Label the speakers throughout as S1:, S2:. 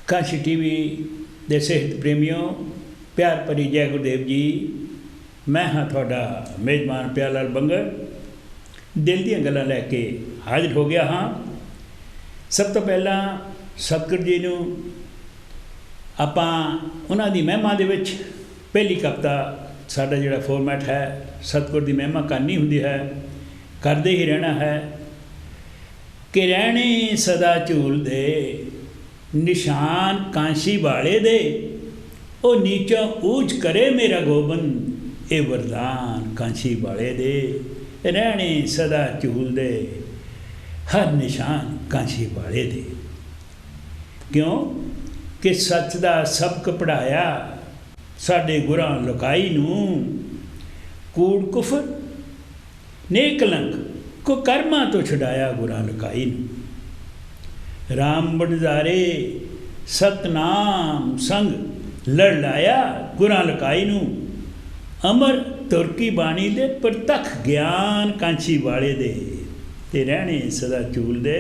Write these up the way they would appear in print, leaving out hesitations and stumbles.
S1: Kashi TV ਦੇ ਸਿਹਤ ਪ੍ਰੇਮੀਓ, ਪਿਆਰ ਭਰੀ ਜੈ ਗੁਰਦੇਵ ਜੀ। ਮੈਂ ਹਾਂ ਤੁਹਾਡਾ ਮੇਜ਼ਬਾਨ ਪਿਆਰ ਲਾਲ ਬੰਗਰ, ਦਿਲ ਦੀਆਂ ਗੱਲਾਂ ਲੈ ਕੇ ਹਾਜ਼ਰ ਹੋ ਗਿਆ ਹਾਂ। ਸਭ ਤੋਂ ਪਹਿਲਾਂ ਸਤਿਗੁਰੂ ਜੀ ਨੂੰ ਆਪਾਂ ਉਹਨਾਂ ਦੀ ਮਹਿਮਾ ਦੇ ਵਿੱਚ ਪਹਿਲੀ ਕਵਿਤਾ, ਸਾਡਾ ਜਿਹੜਾ ਫੋਰਮੈਟ ਹੈ ਸਤਿਗੁਰੂ ਦੀ ਮਹਿਮਾ ਕਰਨੀ ਹੁੰਦੀ ਹੈ, ਕਰਦੇ ਹੀ ਰਹਿਣਾ ਹੈ। ਕਿ ਰਹਿਣੇ ਸਦਾ ਝੂਲਦੇ निशान कांशी वाले दे, ओ नीचा ऊंच करे मेरा गोबंद, ए वरदान कांशी वाले दे। रहने सदा झूल दे हर निशान कांशी वाले दे। क्यों कि सच दा सबक पढ़ाया साडे गुरां लुकाई नूं, कूड़ कुफर ने कलंक को कर्मां तो छुड़ाया गुरां लुकाई नूं। राम बड़जारे सतनाम संग लड़ लाया गुरां लकाई नूं, अमर तुरकी बाणी दे प्रतख ज्ञान कांची वाले दे। ते रहने सदा झूल दे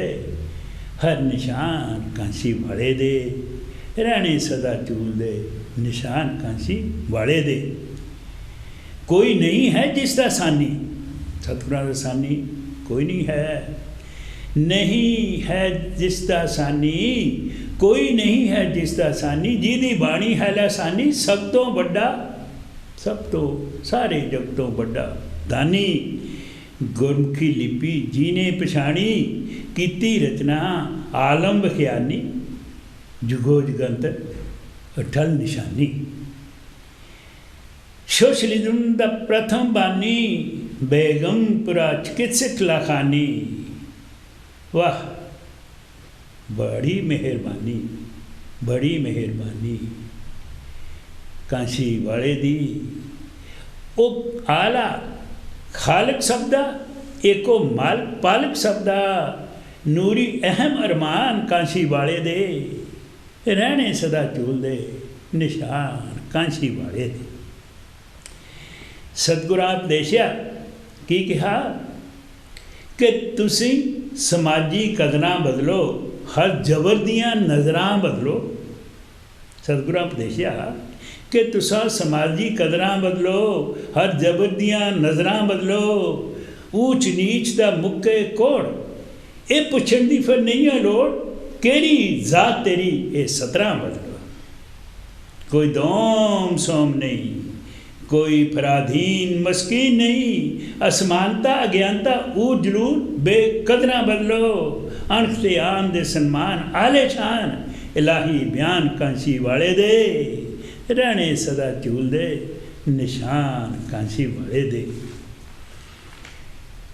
S1: हर निशान कांची वाले दे। रहने सदा झूल दे निशान कांची वाले दे। कोई नहीं है जिसदा सानी, सतगुरां दा सानी कोई नहीं है। नहीं है जिसदा सानी, कोई नहीं है जिसदा सानी, जिहदी बाणी है लसानी, सब तो बड़ा, सब तो सारे जग तो बड़ा दानी। गुरमुखी लिपि जीने पछाणी, कीती रचना आलम बखियानी, जुगो जुगंतर अठल निशानी। सोशलिज्म दा प्रथम बानी, बेगमपुरा चिकित्सक लाखानी। वाह बड़ी मेहरबानी, बड़ी मेहरबानी कांशी वाले दी। ओ आला खालक शब्दा, एको माल पालक शब्दा, नूरी अहम अरमान कांशी वाले दे। रहने सदा झूल दे निशान कांशी वाले दे। सतगुरां उपदेशिया की कहा कि तुसी समाजी कदरां बदलो, हर जबर दियां नज़रां बदलो। सतगुरां उपदेशिया कि तुसा समाजी कदरां बदलो, हर जबर दियां नज़रां बदलो। ऊच नीच दा मुक्के कोड़, ये पुछण दी फिर नहीं है लोड़, केड़ी जात तेरी ये सतरां बदलो। कोई दोम सोम नहीं, कोई पराधीन मस्कीन नहीं, असमानता अज्ञानता ऊर जलूर बेकदरा बदलो। अणख ते आन दे सन्मान आले शान, इलाही बयान कांशी वाले दे। रहने सदा झूल दे निशान कांशी वाले दे।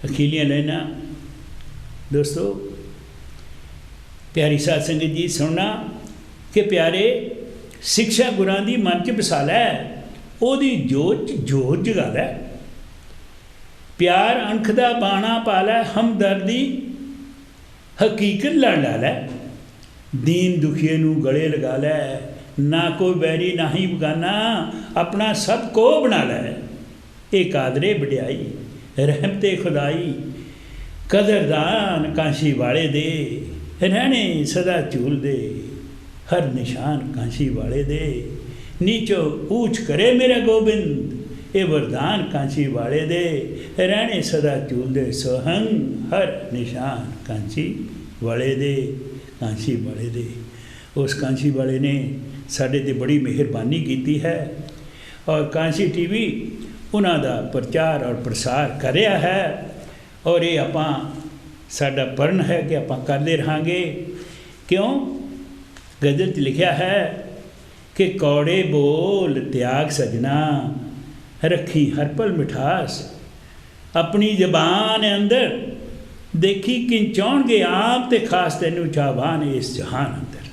S1: अखीलियां लाइना दोस्तों, प्यारी साध संगत जी सुनना कि प्यारे शिक्षा गुरां दी मन च बसा लै, ओदी जोत जोत जगा लै। प्यार अणख दा बाणा पा लै, हमदर्दी हकीकत लड़ ला लै। दीन दुखिए नूं गले लगा लै, ना कोई बैरी ना ही बगाना, अपना सब को बना लै। ये कादरे वड्याई रहमते खुदाई, कदरदान कांशी वाले दे। रहने सदा झूल दे हर निशान कांशी वाले दे। नीचो ऊंच करे मेरा गोबिंद, ये वरदान कांची वाले दे। रहने सदा झूल दे सोहंग हर निशान कांची वाले दे। कांची वाले दे उस कांची वाले ने साडे ते बड़ी मेहरबानी की है, और कांची टीवी उन्हां दा प्रचार और प्रसार कर रहा है। और ये आपां साडा प्रण है कि आपां करते रहांगे। क्यों गज़ल च लिखिया है कि कौड़े बोल त्याग सजना, रखी हर पल मिठास। अपनी जबान अंदर देखी किन चाहणगे आप ते खास, तैनू चाहवान इस जहान अंदर।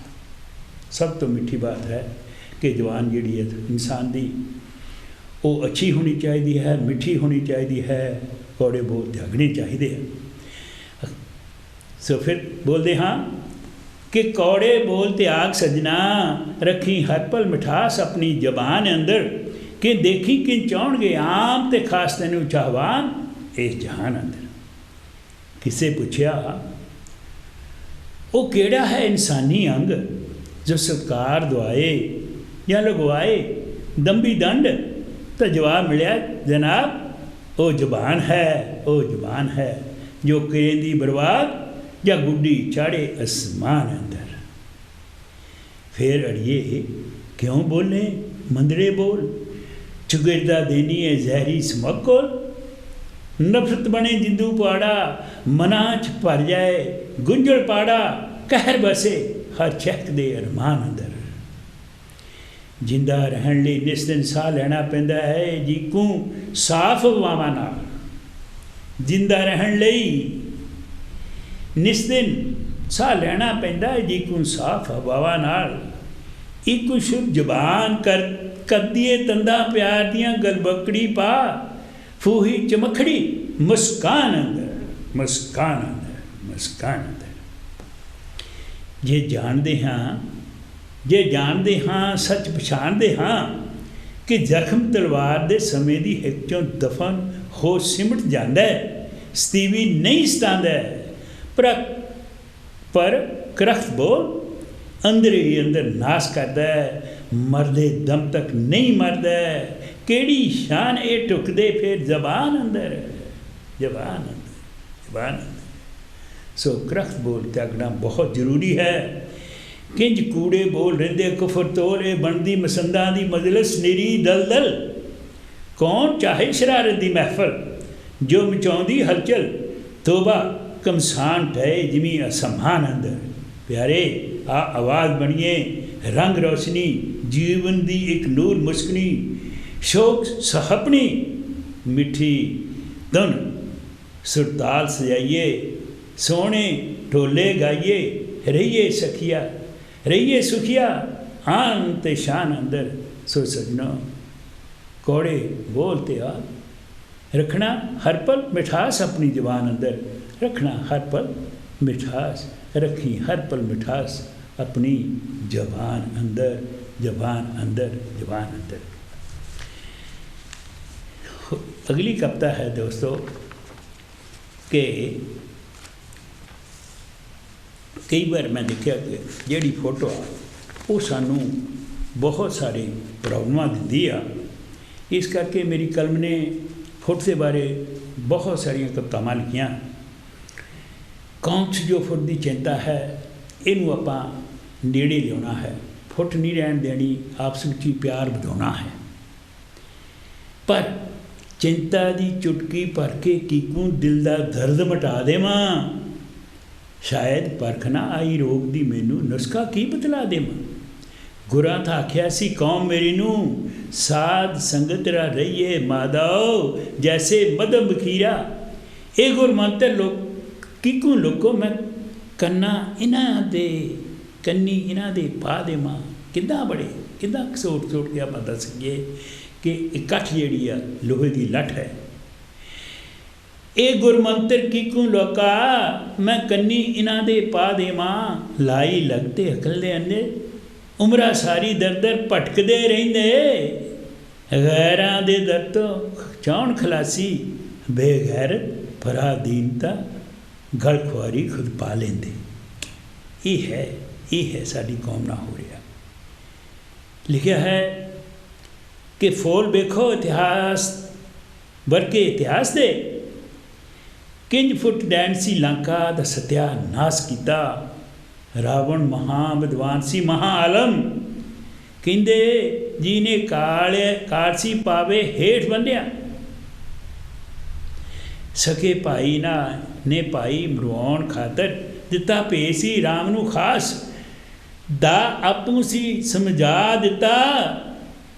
S1: सब तो मीठी बात है कि जबान जिहड़ी है इंसान दी वो अच्छी होनी चाहिए है, मिठी होनी चाहिए है, कौड़े बोल त्यागने चाहिए है। सो फिर बोलते हाँ कि कौड़े बोल त्याग सजना, रखी हर पल मिठास अपनी जबान अंदर। कि देखी किन चाहणगे आम ते खास, तैनू चाहवान इस जहान अंदर। किसे पूछया वो केड़ा है इंसानी अंग, जो सत्कार दवाए या लगवाए दंभी दंड, तो जवाब मिलिया जनाब वो जुबान है, वो जुबान है जो करेंदी बर्बाद या गुड्डी चाड़े आसमान अंदर। फिर अड़िए क्यों बोले मंदरे बोल, चुगिरदा देनी है जहरी समक कोल, नफरत बने जिंदू पाड़ा मना च भर जाए गुंजल पाड़ा, कहर बसे हर चहक दे अरमान अंदर। जिंदा रहन लई निस दिन साह लेना पैंदा है जी को साफ हवावां नाल, जिंदा रहन लई निस दिन साह लेना पैंदा है जी को साफ हवावां नाल। एक शुभ जुबान कर दिए तंदा प्यार दियां गलबकड़ी पा, फूही चमखड़ी मुस्कान अंदर, मुस्कान अंदर, मुस्कान अंदर। जे जानते हाँ, जे जानते हाँ सच पछाणते हाँ कि जख्म तलवार दे समय दी हिक चों दफन हो सिमट जांदा है, सतीवी नहीं सतांदा है, पर करख्त बोल अंदर ही अंदर नाश करदा है, मरदे दम तक नहीं मरदा है, केड़ी शान ये टुकदे फिर जबान अंदर, जबान अंदर, जबान अंदर। सो करख्त बोल त्यागना बहुत जरूरी है। किंज कूड़े बोल रहिंदे कुफर तोल, ये बनदी मसंदा दी मजलिस निरी दल दल, कौन चाहे शरारत दी महफल जो मचाउंदी हलचल, तोबा कमसान ठहे जिमी असमान अंदर। प्यारे आ आवाज़ बनिए रंग रोशनी जीवन दी एक नूर मुस्कनी, शोक सहपनी मिठी धुन सुरताल सजाइए, सोने ढोले गाइए, रहिए सखिया रहिए सुखिया आन ते शान अंदर। सो सजनो कौड़े बोलते आ रखना हर पल मिठास अपनी जबान अंदर, रखना हर पल मिठास, रखी हर पल मिठास अपनी जबान अंदर, जबान अंदर, जबान अंदर। अगली कविता है दोस्तों कि कई बार मैं देखा कि जिहड़ी फोटो आ वो सानू बहुत सारे प्रॉब्लमां दिंदी आ, इस करके मेरी कलम ने फुट के बारे बहुत सारिया कवितावां लिखियां। कौंच जो फुट की चिंता है इनू आपां नेड़े लियाना है, फुट नहीं रहन देनी, आपस में प्यार बढ़ाना है। पर चिंता की चुटकी भर के कीकू दिल का दर्द मिटा देवां, शायद परख ना आई रोग दी मैनू नुस्खा की बतला देवां। गुरां था आख्या सी कौम मेरी नू, साध संगत रा रहिए माधव जैसे मदम बखीरा। ये गुर मंत्र लोग कीकू लोगो मैं कन्ना इन्हां दे कन्नी इन्हां दे पा देवां। किद्दां बड़े किद्दां सोट सोट के आप दस सकिए कि इकट्ठ जिहड़ी आ लोहे की लठ है। ए गुरमंत्र कीकू लोका मैं कन्नी इन्हां दे पा देवां, लाई लगते अकल दे अन्ने उमरा सारी दर दर भटकदे रहिंदे, गैरां दे दर तो चाउण खलासी, बेगैरत पराधीनता गल खुआरी खुद पा लेंदे। ये है साडी कौम ना हो रहा। लिखा है कि फोल देखो इतिहास वर्के इतिहास दे, किंज फुट डैन सी लंका दा सत्यानाश किया, रावण महा विद्वान सी महा आलम, कहंदे जी ने कालसी पावे हेठ बंधिया। सके भाई ना ने भाई मरवाउण खातर दिता भेज सी राम नू खास, दा आपू सी समझा दिता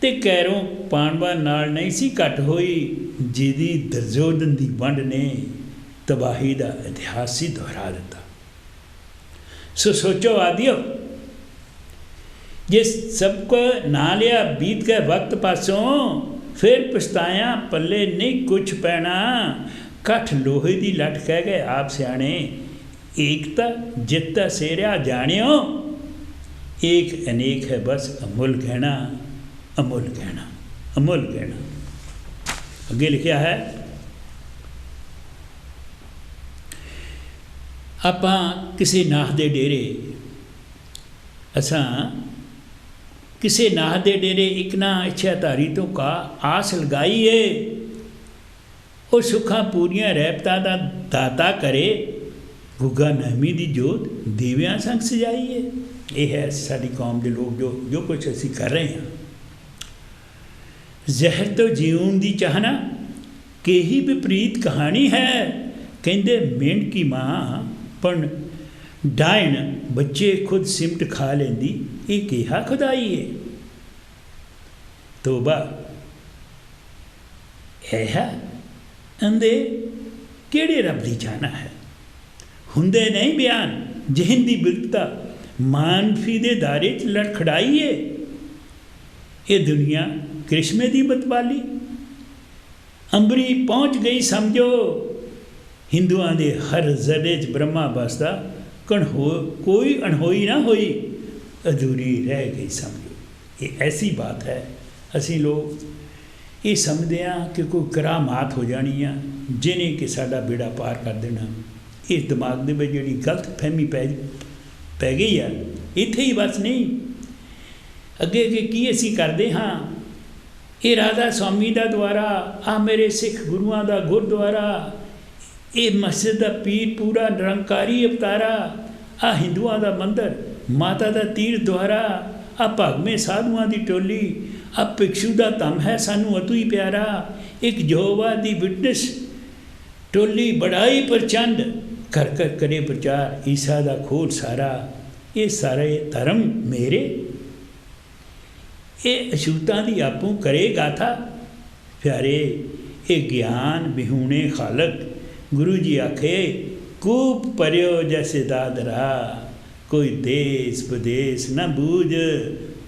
S1: ते कैरों पांडवा नाल नहीं सी घट होई, जिदी दुर्योधन दी वंड ने तबाही दा इतिहास ही दोहरा दिता। सो सोचो आदियो जे सबको ना लिया बीत गए वक्त पासों, फिर पछताया पल्ले नहीं कुछ पैना। कठ लोहे दी लठ कह गए आप सियाणे, एकता जितता सेरिया जानियो, एक अनेक है बस अमुल कहना, अमुल कहना, अमुल कहना। अगे लिखा है आपां किसी नाथ दे डेरे असां किसे नाह दे डेरे एक ना इच्छाधारी तो का आस लगाई है, वो सुखां पूरियां रहमतां दा दाता करे, गुगा नहमी दी जोत दीवियां संग सजाई है। ये है साडी कौम के लोग जो कुछ असीं कर रहे हैं। जहर तो जीवन दी चाहना के ही विपरीत कहानी है, कहंदे मेंढ की माँ पण डायन बच्चे खुद सिमट खा लेंदी, ये केहा खुदाई है। तोबा है अंदे केड़े रब दी चाहना है, हुंदे नहीं बयान जहन दी बिरता मानफी दे दायरे च लड़खड़ाई है। ये दुनिया करिश्मे दी मतवाली अंबरी पहुँच गई समझो, हिंदुआं दे हर जरे च ब्रह्मा बसदा, कोई अणहोई ना होई अधूरी रह गई समझो। ये ऐसी बात है, असी लोग ये समझते हैं कि कोई करामात हो जानी है जिन्हें कि साडा बेड़ा पार कर देना। इस दिमाग में जी गलत फहमी पै गई है, इत्थे ही बस नहीं अगे अगे की असी करते हाँ। ये राधा स्वामी का द्वारा, आ मेरे सिख गुरुआं का गुरुद्वारा, ये मस्जिद का पीर पूरा निरंकारी अवतारा, आ हिंदुआं का मंदिर, माता का तीर्थ द्वारा, आ भगवें साधुआं की टोली, आ भिक्षु का धम है सानू अतु ही प्यारा, एक यहोवा दी विटनेस टोली बड़ाई प्रचंड, कर कर करे प्रचार, ईसा का खोल सारा, ये सारे धर्म मेरे, ये अछूतां दी आपूं करे गाथा प्यारे, ये ज्ञान बिहूणे खालक, गुरु जी आखे कूप परयो जैसे दादरा, कोई देश विदेश न बूझ,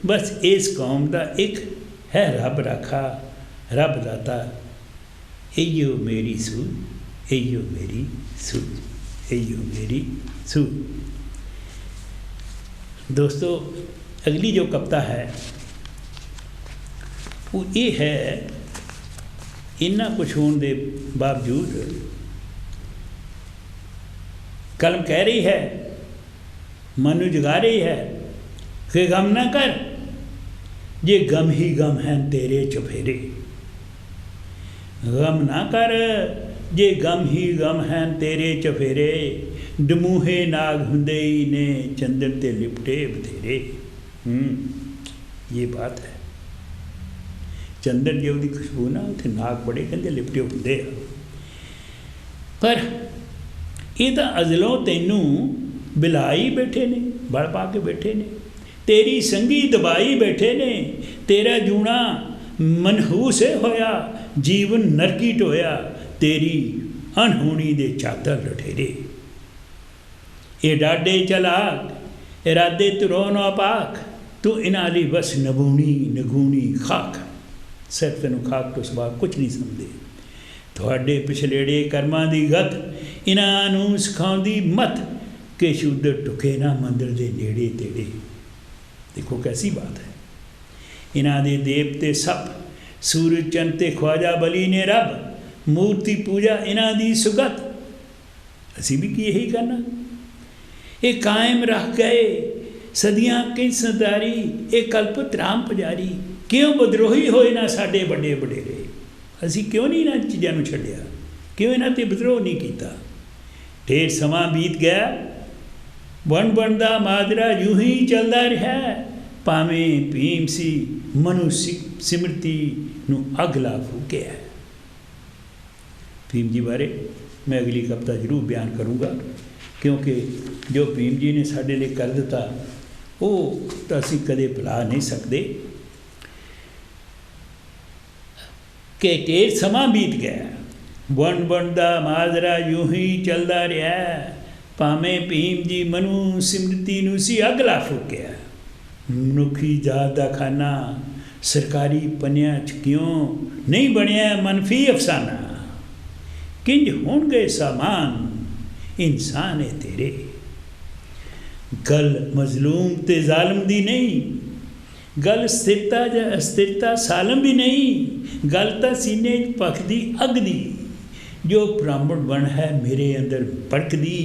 S1: बस इस कौम का एक है रब राखा, रब दाता, इयो मेरी सूझ, इयो मेरी सूझ, इयो मेरी सूझ। दोस्तों अगली जो कविता है वो ये है, इन्ना कुछ होने के बावजूद कलम कह रही है, मनु जगा रही है कि गम ना कर, ये गम ही गम हैं तेरे चुफेरे, गम ना कर ये गम ही गम हैं तेरे चुफेरे, डमूहे नाग हुंदे ही ने चंदन ते लिपटे बथेरे। ये बात है, चंदन जो की खुशबू ना उथे नाग बड़े कहते लिपटे होंदे, पर ये तो अजलों तैनू बिलाई बैठे ने, बड़ पा के बैठे ने, तेरी संगी दबाई बैठे ने, तेरा जूना मनहूस होया, जीवन नरकी टोया, तेरी अनहोनी दे चादर लठेरे। ये डाडे चलाक इरादे तुरो नापाक, तू इन्हां ली बस नबूनी नगूनी खाक, सिर्फ तेनू खाक तो सिवा कुछ नहीं समझे। थोड़े पिछलेड़े कर्मां दी गत इन्हां नूं सिखाउंदी मत, कि शुद्ध टुके ना मंदिर दे नेड़े तेड़े। देखो कैसी बात है, इन्हां दे देवते सप, सूरज चंद ते ख्वाजा बली ने रब, मूर्ति पूजा इन्हां दी सुगत, असी भी की यही करना। ये कायम रख गए सदियां की सरदारी, ये कल्पत राम पुजारी, क्यों बदरोही होए ना साडे बड़े वडेरे, असी क्यों नहीं इन्हां चीज़ों नूं छड्डिया, क्यों इन्हां ते विद्रोह नहीं किया। ढेर समा बीत गया, बन बनदा माजरा यूं ही चलता रहा, भावें भीम सी मनु सिमरती नूं अगला फूकिया। भीम जी बारे मैं अगली कविता जरूर बयान करूँगा, क्योंकि जो भीम जी ने साडे लिए कर दिता वो तो असी कदे भुला नहीं सकते। कि ढेर समा बीत गया, बन बनदा माजरा यूं ही चलता रहा, भावें भीम जी मनु सिमरती नूं सी अगला फूकिया। मनुखी जात दा खाना सरकारी पन्नियां च क्यों नहीं बनिया मनफी अफसाना, किंज होण गए सामान इंसान है तेरे। गल मजलूम ते जालिम दी नहीं, गल स्थिरता या अस्थिरता सालम भी नहीं, गल तां सीने पखदी अग दी, जो ब्राह्मण बन है मेरे अंदर भड़कदी,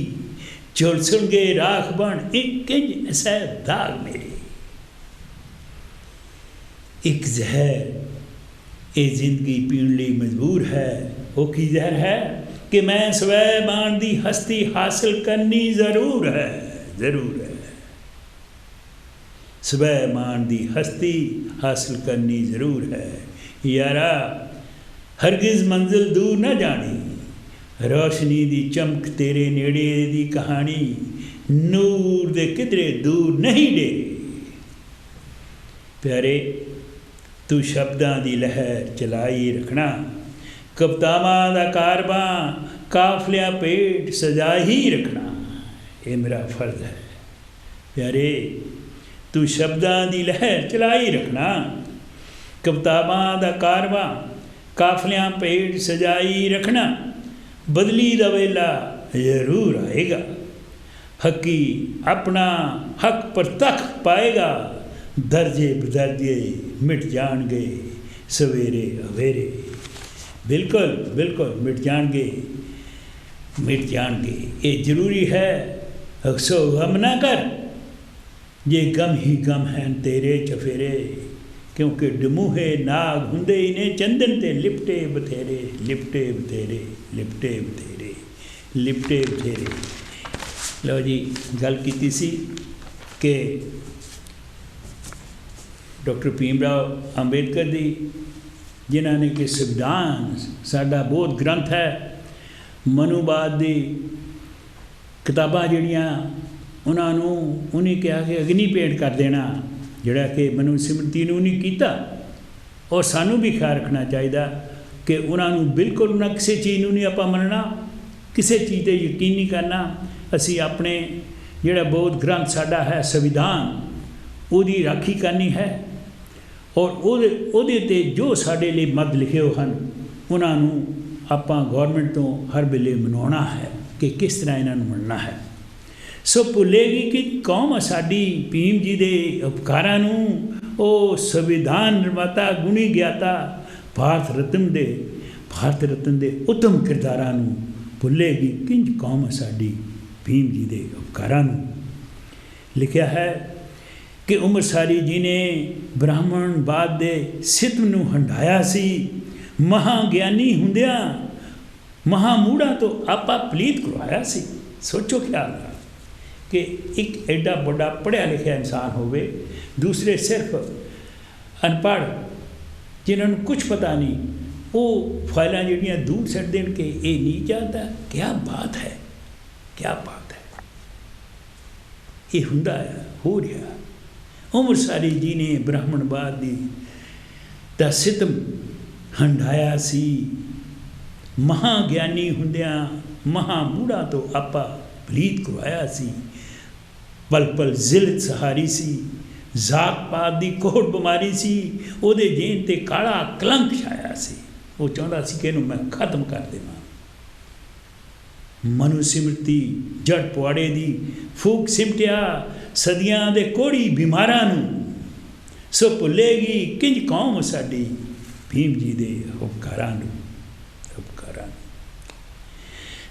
S1: झुलसण गए राख बन एक किंज ऐसा दाग मेरे। एक जहर ये जिंदगी पीण लई मजबूर है। वो की जहर है कि मैं स्वैमान दी हस्ती हासिल करनी जरूर है, जरूर है। स्वैमान दी हस्ती हासिल करनी जरूर है। यारा हरगिज़ मंजिल दूर न जानी, रोशनी दी चमक तेरे नेड़े दी कहानी, नूर दे किधरे दूर नहीं डेरे। प्यारे तू शब्दां दी लहर चलाई रखना, कवितावां दा कारवां काफलिया पेट सजा ही रखना, ये मेरा फर्ज है। प्यारे तू शब्दां दी लहर चलाई रखना, कवितावां दा कारवां काफलियां पेट सजाई रखना, बदली दा वेला जरूर आएगा, हकी अपना हक पर तख पाएगा, दर्जे बदर्जे मिट जाएंगे सवेरे अवेरे। बिल्कुल बिल्कुल मिट जाएंगे, मिट जाएंगे। ये जरूरी है, अक्सो गम ना कर, ये गम ही गम हैं तेरे चफेरे, क्योंकि डमूहे नाग हुंदे इने चंदन ते लिपटे बथेरे, लिपटे बथेरे, लिपटे बथेरे, लिपटे बथेरे। लो जी गल कीती सी कि डॉक्टर भीमराव अंबेडकर दी, जिन्हों ने कि संविधान साडा बहुत ग्रंथ है, मनुवाद दी किताबां जिहड़ियां उन्हें कहा कि अग्नि भेंट कर देना, जिहड़ा कि मनु सिमरती नूं नहीं कीता। और सानू भी ख्याल रखना चाहिए कि उन्होंने बिल्कुल ना किसी चीज़ नहीं आपां मनना, किसी चीज़ पर यकीन नहीं करना। असी अपने जिहड़ा बहुत ग्रंथ साडा है संविधान, उसकी राखी करनी है, और ਉਹਦੇ ਤੇ जो साडे लिए मद लिखे हो हैं उन्होंने आपां गौरमेंट तो हर वेले मनाउणा है कि किस तरह इन्हों मनना है। सो भुलेगी कि कौम साडी भीम जी के उपकारां नूं, ओ संविधान निर्माता गुणी ज्ञाता भारत रत्न दे उत्तम किरदारां नूं भुलेगी किंज कौम साडी भीम जी के उपकारां नूं। लिखिया है कि उमर सारी जी ने ब्राह्मणवाद दे सितम नूं हंडाया सी, महागियानी हुंदियां महामूड़ा तो आपा पलीत करवाया सी। सोचो ख्याल कि एक एडा बड़ा पढ़िया लिखिया इंसान होवे, दूसरे सिर्फ अनपढ़ जिन्होंने कुछ पता नहीं, वो फाइलां जिहड़ियां दूर सट देन के ये नहीं चाहता। क्या बात है, क्या बात है, ये हुंदा है, हो रहा। उमर सारी जी ने ब्राह्मणवाद दा सितम हंडाया सी, महागियानी हुंदियां महामूड़ा तो आपा पलीत करवाया सी, पल पल जिलत सहारी सी, जात पात दी कोहड़ बीमारी सी, उहदे जेन ते काला कलंक छाया सी। वो चाहता सी कि इहनूं मैं खत्म कर देवां। मनु सिमरती जड़ पुआड़े दी फूक सिमटिया सदियां दे कोड़ी बीमारां नूं, सो भुलेगी किंज कौम साडी भीम जी दे उपकारां नूं, उपकारां नूं।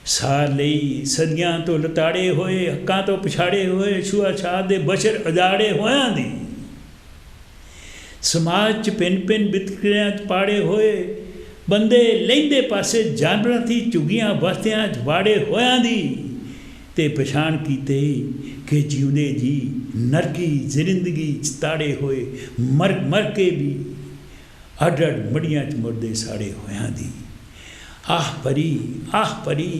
S1: सार लई सदियां तो लताड़े होए, हक्कां तो पछाड़े होए, छुआछात दे बशर उजाड़े होयां दी, समाज च पिन पिन बितकरियां च पाड़े होए, बंदे लहिंदे पासे जानवरां थी झुगियां बस्तियां च वाड़े होयां दी, ते पछाण कीते कि जिउंदे जी नरकी जिंदगी च ताड़े होए, मर मर के भी अड अड मड़ियां च मुर्दे साड़े होयां दी। आह परी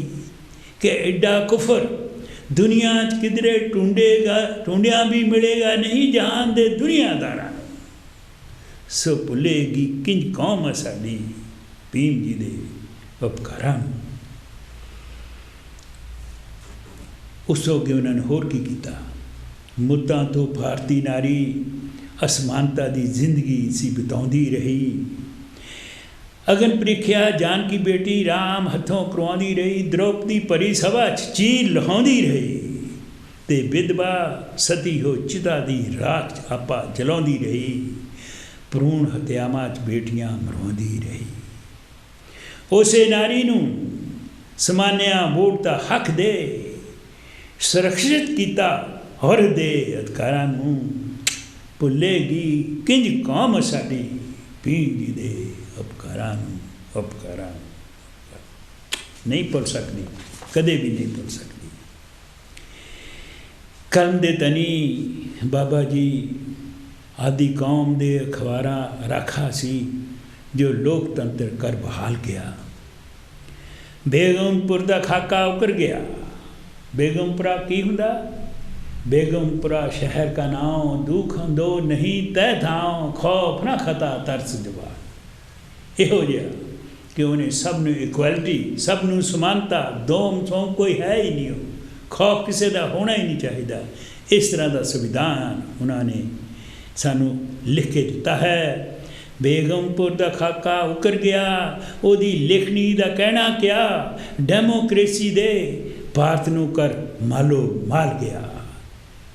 S1: कि एडा कुफर दुनिया च किधरे टूंडिया भी मिलेगा नहीं जहान दे दुनियादारां। सो भुलेगी किंज कौम साडी भीम जी दे उपकारां। उस अगे उन्होंने होर की कीता, मुद्दां तो भारती नारी असमानता की जिंदगी सी बिताउंदी रही, अगन प्रीख्या जानकी बेटी राम हथों करवाउंदी रही, द्रौपदी परी सभा चीर लहाउंदी रही, ते विधवा सती हो चिता दी राख आपा जलाउंदी रही, भ्रूण हत्यावां च बेटियां मरवाउंदी रही। उसे नारी नूं समान्या वोट दा हक दे, सुरक्षित किया हर दे अधिकारां नूं, ਭੁੱਲੇਗੀ ਕਿੰਜ ਕੌਮ ਸਾਡੀ ਭੀਮ ਜੀ ਦੇ ਉਪਕਾਰਾਂ ਨੂੰ। ਨਹੀਂ ਭੁੱਲ ਸਕਦੀ, ਕਦੇ ਵੀ ਨਹੀਂ ਭੁੱਲ ਸਕਦੀ। ਕਲਮ ਦੇ ਤਨੀ ਬਾਬਾ ਜੀ ਆਦਿ ਕੌਮ ਦੇ ਅਖਬਾਰਾਂ ਰਾਖਾ ਸੀ ਜੋ ਲੋਕਤੰਤਰ ਕਰ ਬਹਾਲ ਗਿਆ। ਬੇਗਮਪੁਰ ਦਾ ਖਾਕਾ ਉਕਰ ਗਿਆ। ਬੇਗਮਪੁਰਾ ਕੀ ਹੁੰਦਾ? ਬੇਗਮਪੁਰਾ ਸ਼ਹਿਰ ਕਾ ਨਾਮ, ਦੁੱਖ ਦੋ ਨਹੀਂ ਤੈ ਥਾਂ, ਖੌਫ ਨਾ ਖਤਾ ਤਰਸ ਜਵਾ। ਇਹੋ ਜਿਹਾ ਕਿ ਉਹਨੇ ਸਭ ਨੂੰ ਇਕੁਐਲਿਟੀ, ਸਭ ਨੂੰ ਸਮਾਨਤਾ, ਦੋਮ ਸੋਮ ਕੋਈ ਹੈ ਹੀ ਨਹੀਂ, ਉਹ ਖੌਫ ਕਿਸੇ ਦਾ ਹੋਣਾ ਹੀ ਨਹੀਂ ਚਾਹੀਦਾ। ਇਸ ਤਰ੍ਹਾਂ ਦਾ ਸੰਵਿਧਾਨ ਉਹਨਾਂ ਨੇ ਸਾਨੂੰ ਲਿਖ ਕੇ ਦਿੱਤਾ ਹੈ। ਬੇਗਮਪੁਰ ਦਾ ਖਾਕਾ ਉਕਰ ਗਿਆ, ਉਹਦੀ ਲਿਖਣੀ ਦਾ ਕਹਿਣਾ ਕਿਆ, ਡੈਮੋਕ੍ਰੇਸੀ ਦੇ ਭਾਰਤ ਨੂੰ ਕਰ ਮਾਲੋ ਮਾਲ ਗਿਆ।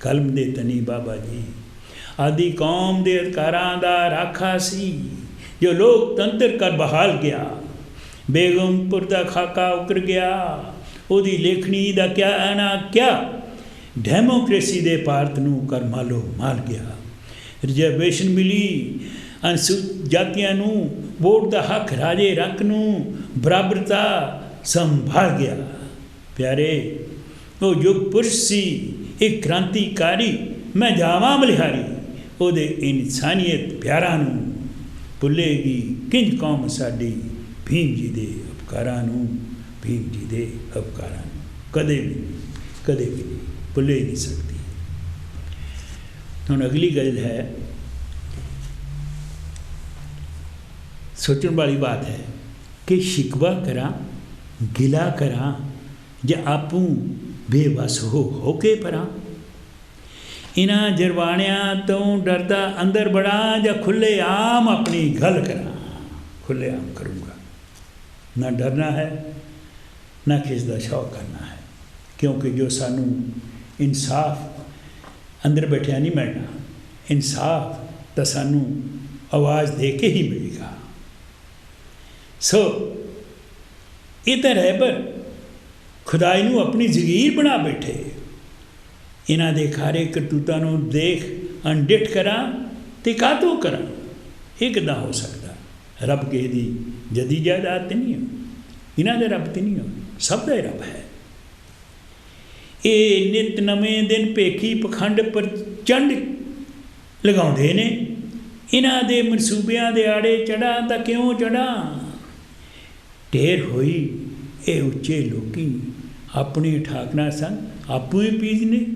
S1: ਕਲਮ ਦੇ ਤਨੀ ਬਾਬਾ ਜੀ ਆਦਿ ਕੌਮ ਦੇ ਅਧਿਕਾਰਾਂ ਦਾ ਰਾਖਾ ਸੀ ਜੋ ਲੋਕਤੰਤਰ ਕਰ ਬਹਾਲ ਗਿਆ। ਬੇਗਮਪੁਰ ਦਾ ਖਾਕਾ ਉਕਰ ਗਿਆ, ਉਹਦੀ ਲੇਖਣੀ ਦਾ ਕਿਆ ਆਣਾ ਕਿਆ, ਡੈਮੋਕ੍ਰੇਸੀ ਦੇ ਭਾਰਤ ਨੂੰ ਕਰ ਮਾਲੋ ਮਾਲ ਗਿਆ। ਰਿਜ਼ਰਵੇਸ਼ਨ ਮਿਲੀ, ਅਨੁਸੂਚਿਤ ਜਾਤੀਆਂ ਨੂੰ ਵੋਟ ਦਾ ਹੱਕ, ਰਾਜੇ ਰੰਕ ਨੂੰ ਬਰਾਬਰਤਾ ਸੰਭਾਲ ਗਿਆ। ਪਿਆਰੇ, ਉਹ ਯੁੱਗ ਪੁਰਸ਼ ਸੀ, ਇੱਕ ਕ੍ਰਾਂਤੀਕਾਰੀ, ਮੈਂ ਜਾਵਾਂ ਬਲਿਹਾਰੀ। ਉਹਦੇ ਇਨਸਾਨੀਅਤ ਪਿਆਰਾਂ ਨੂੰ ਭੁੱਲੇਗੀ ਕਿੰਜ ਕੌਮ ਸਾਡੀ ਭੀਮ ਜੀ ਦੇ ਉਪਕਾਰਾਂ ਨੂੰ। ਭੀਮ ਜੀ ਦੇ ਉਪਕਾਰਾਂ ਨੂੰ ਕਦੇ ਵੀ ਭੁੱਲੇ ਨਹੀਂ ਸਕਦੀ। ਹੁਣ ਅਗਲੀ ਗੱਲ ਹੈ, ਸੋਚਣ ਵਾਲੀ ਬਾਤ ਹੈ ਕਿ ਸ਼ਿਕਵਾ ਕਰਾਂ, ਗਿਲਾ ਕਰਾਂ ਜਾਂ ਆਪੂ ਬੇਵਸ ਹੋ ਕੇ ਪਰਾਂ। ਇਹਨਾਂ ਜਰਵਾਣਿਆਂ ਤੋਂ ਡਰਦਾ ਅੰਦਰ ਬੜਾ, ਜਾਂ ਖੁੱਲ੍ਹੇ ਆਮ ਆਪਣੀ ਗੱਲ ਕਰਾਂ। ਖੁੱਲ੍ਹੇ ਆਮ ਕਰੂੰਗਾ, ਨਾ ਡਰਨਾ ਹੈ ਨਾ ਕਿਸ ਦਾ ਸ਼ੌਕ ਕਰਨਾ ਹੈ, ਕਿਉਂਕਿ ਜੋ ਸਾਨੂੰ ਇਨਸਾਫ ਅੰਦਰ ਬੈਠਿਆ ਨਹੀਂ ਮਿਲਣਾ। ਇਨਸਾਫ ਤਾਂ ਸਾਨੂੰ ਆਵਾਜ਼ ਦੇ ਕੇ ਹੀ ਮਿਲੇਗਾ। ਸੋ ਇਹ ਤਾਂ ਰਹਿਬਰ ਖੁਦਾਈ ਨੂੰ ਆਪਣੀ ਜ਼ਗੀਰ ਬਣਾ ਬੈਠੇ। ਇਹਨਾਂ ਦੇ ਖਾਰੇ ਕਰਤੂਤਾਂ ਨੂੰ ਦੇਖ ਅਣਡਿੱਠ ਕਰਾਂ ਤੇ ਕਾਹਤੋਂ ਕਰਾਂ? ਇਹ ਕਿੱਦਾਂ ਹੋ ਸਕਦਾ? ਰੱਬ ਕਿਸੇ ਦੀ ਜਦੀ ਜਾਇਦਾਦ ਤੇ ਨਹੀਂ ਹੋ, ਇਹਨਾਂ ਦੇ ਰੱਬ ਤੇ ਨਹੀਂ ਹੋ, ਸਭ ਦਾ ਹੀ ਰੱਬ ਹੈ। ਇਹ ਨਿਤ ਨਵੇਂ ਦਿਨ ਭੇਖੀ ਪਖੰਡ ਪ੍ਰਚੰਡ ਲਗਾਉਂਦੇ ਨੇ। ਇਹਨਾਂ ਦੇ ਮਨਸੂਬਿਆਂ ਦੇ ਆੜੇ ਚੜ੍ਹਾਂ ਤਾਂ ਕਿਉਂ ਚੜ੍ਹਾਂ? ਢੇਰ ਹੋਈ ਇਹ ਉੱਚੇ ਲੋਕੀ ਆਪਣੀ ਠਾਕਣਾ ਸੰਗ ਆਪੂ ਹੀ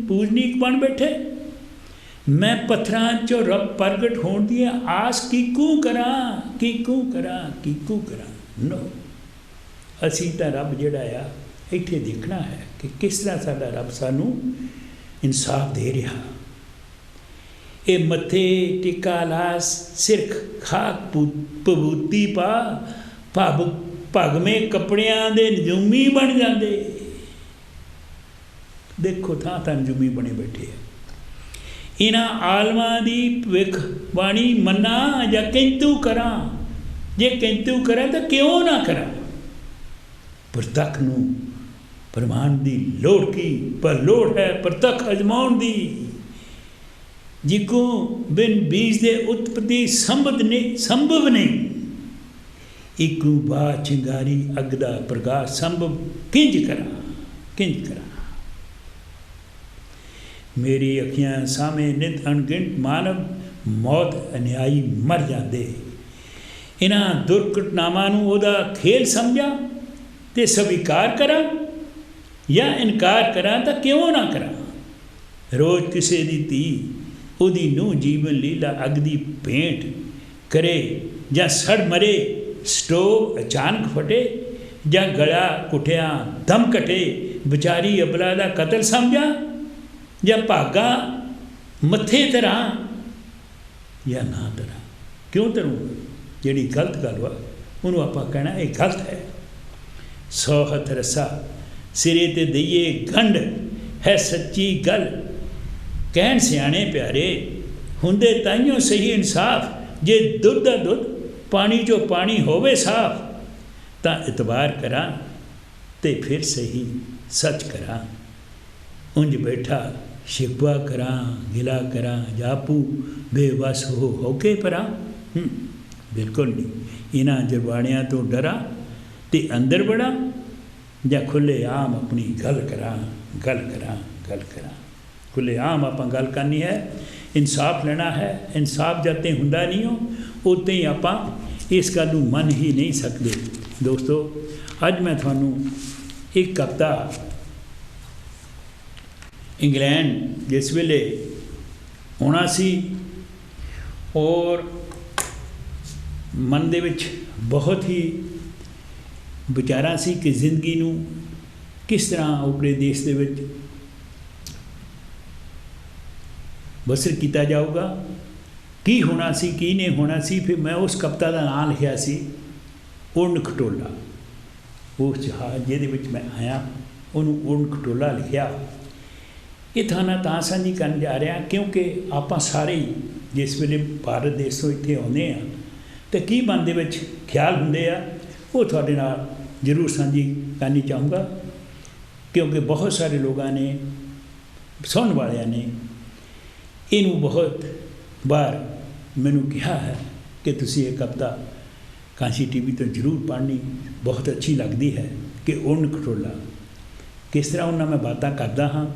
S1: ਪੂਜਨੀਕ ਬਣ ਬੈਠੇ। ਮੈਂ ਪੱਥਰਾਂ 'ਚੋਂ ਰੱਬ ਪ੍ਰਗਟ ਹੋਣ ਦੀ ਆਸ ਕਿਕੂ ਕਰਾਂ। ਨੋ, ਅਸੀਂ ਤਾਂ ਰੱਬ ਜਿਹੜਾ ਆ ਇੱਥੇ ਦੇਖਣਾ ਹੈ ਕਿ ਕਿਸ ਤਰ੍ਹਾਂ ਸਾਡਾ ਰੱਬ ਸਾਨੂੰ ਇਨਸਾਫ ਦੇ ਰਿਹਾ। ਇਹ ਮੱਥੇ ਟਿੱਕਾ ਲਾਸ, ਸਿਰਖ ਖਾਕ ਭਬੂਤੀ ਪਾ, ਭਗਵੇਂ ਕੱਪੜਿਆਂ ਦੇ ਨਜੂਮੀ ਬਣ ਜਾਂਦੇ। ਦੇਖੋ ਥਾਂ ਥਾਂ ਨਜੂਮੀ ਬਣੇ ਬੈਠੇ ਆ। ਇਹਨਾਂ ਆਲਮਾਂ ਦੀ ਭਵਿੱਖ ਬਾਣੀ ਮੰਨਾਂ ਜਾਂ ਕਿੰਤੂ ਕਰਾਂ? ਜੇ ਕਿੰਤੂ ਕਰਾਂ ਤਾਂ ਕਿਉਂ ਨਾ ਕਰਾਂ? ਪ੍ਰਤੱਖ ਨੂੰ ਪ੍ਰਮਾਣ ਦੀ ਲੋੜ ਕੀ, ਪਰ ਲੋੜ ਹੈ ਪ੍ਰਤੱਖ ਅਜਮਾਉਣ ਦੀ। ਜਿਕੋ ਬਿਨ ਬੀਜ ਦੇ ਉਤਪਤੀ ਸੰਭਵ ਨਹੀਂ। ਇਕੂ ਬਾ ਚਿੰਗਾਰੀ ਅੱਗ ਦਾ ਪ੍ਰਕਾਸ਼ ਸੰਭਵ ਕਿੰਜ ਕਰਾਂ? ਮੇਰੀ ਅੱਖੀਆਂ ਸਾਹਮਣੇ ਨਿਤ ਅਣਗਿਣਤ ਮਾਨਵ ਮੌਤ ਅਨਿਆਈ ਮਰ ਜਾਂਦੇ। ਇਹਨਾਂ ਦੁਰਘਟਨਾਵਾਂ ਨੂੰ ਉਹਦਾ ਖੇਲ ਸਮਝਾਂ ਤੇ ਸਵੀਕਾਰ ਕਰਾਂ ਜਾਂ ਇਨਕਾਰ ਕਰਾਂ ਤਾਂ ਕਿਉਂ ਨਾ ਕਰਾਂ? ਰੋਜ਼ ਕਿਸੇ ਦੀ ਧੀ ਉਹਦੀ ਨੂੰਹ ਜੀਵਨ ਲੀਲਾ ਅੱਗ ਦੀ ਭੇਂਟ ਕਰੇ ਜਾਂ ਸੜ ਮਰੇ, ਸਟੋਵ ਅਚਾਨਕ ਫਟੇ ਜਾਂ ਗਲਾ ਘੁੱਟਿਆ ਦਮ ਘਟੇ, ਵਿਚਾਰੀ ਅਬਲਾ ਦਾ ਕਤਲ ਸਮਝਾਂ ਜਾਂ ਭਾਗਾ ਮੱਥੇ ਧਰਾਂ ਜਾਂ ਨਾ ਧਰਾਂ? ਕਿਉਂ ਧਰੂੰਗਾ? ਜਿਹੜੀ ਗਲਤ ਗੱਲ ਵਾ ਉਹਨੂੰ ਆਪਾਂ ਕਹਿਣਾ ਇਹ ਗਲਤ ਹੈ। 100 ਹੱਥ ਰੱਸਾ ਸਿਰੇ 'ਤੇ ਦਈਏ ਗੰਢ ਹੈ ਸੱਚੀ ਗੱਲ। ਕਹਿਣ ਸਿਆਣੇ ਪਿਆਰੇ ਹੁੰਦੇ ਤਾਈਓ ਸਹੀ ਇਨਸਾਫ। ਜੇ ਦੁੱਧ ਦਾ ਦੁੱਧ ਪਾਣੀ 'ਚੋਂ ਪਾਣੀ ਹੋਵੇ ਸਾਫ, ਤਾਂ ਇਤਬਾਰ ਕਰਾਂ ਤੇ ਫਿਰ ਸਹੀ ਸੱਚ ਕਰਾਂ। ਉਂਝ ਬੈਠਾ शिकवा करा गिला करा जापू बेबस हो के परा। बिल्कुल नहीं। इन्हां जरबाणियां तो डरा ते अंदर बड़ा ਜਾਂ खुले आम अपनी गल करा गल करा गल करा। खुले आम आप गल करनी है, इंसाफ लेना है। इंसाफ जब तक हुंदा नहीं हो उतने ही आप इस गल नूं मन ही नहीं सकते। दोस्तों अज मैं थानू एक कविता इंग्लैंड जिस वेले आना सी और मन दे विच बहुत ही विचारा सी कि जिंदगी नूं किस तरह अपने देश दे विच बसर किया जाऊगा, की होना सी की नहीं होना सी। फिर मैं उस कविता का नाम लिखा सी उड़न खटोला। उस जहाज जिहदे विच मैं आया उन्होंने उड़न खटोला लिखा। ये थाना तां साझी करन जा रहा क्योंकि आप सारे ही जिस वेले भारत देश तो इत्थे आउंदे आ तो की मन दे विच ख्याल हुंदे आ वो तुहाडे नाल जरूर साझी करनी चाहूँगा, क्योंकि बहुत सारे लोगों ने सुनने वाले ने इनू बहुत बार मैनू कहा है कि तुसी ये कविता कांसी टीवी तो जरूर पढ़नी, बहुत अच्छी लगती है। कि उड़न खटोला किस तरह उन्हें मैं बातें करता हाँ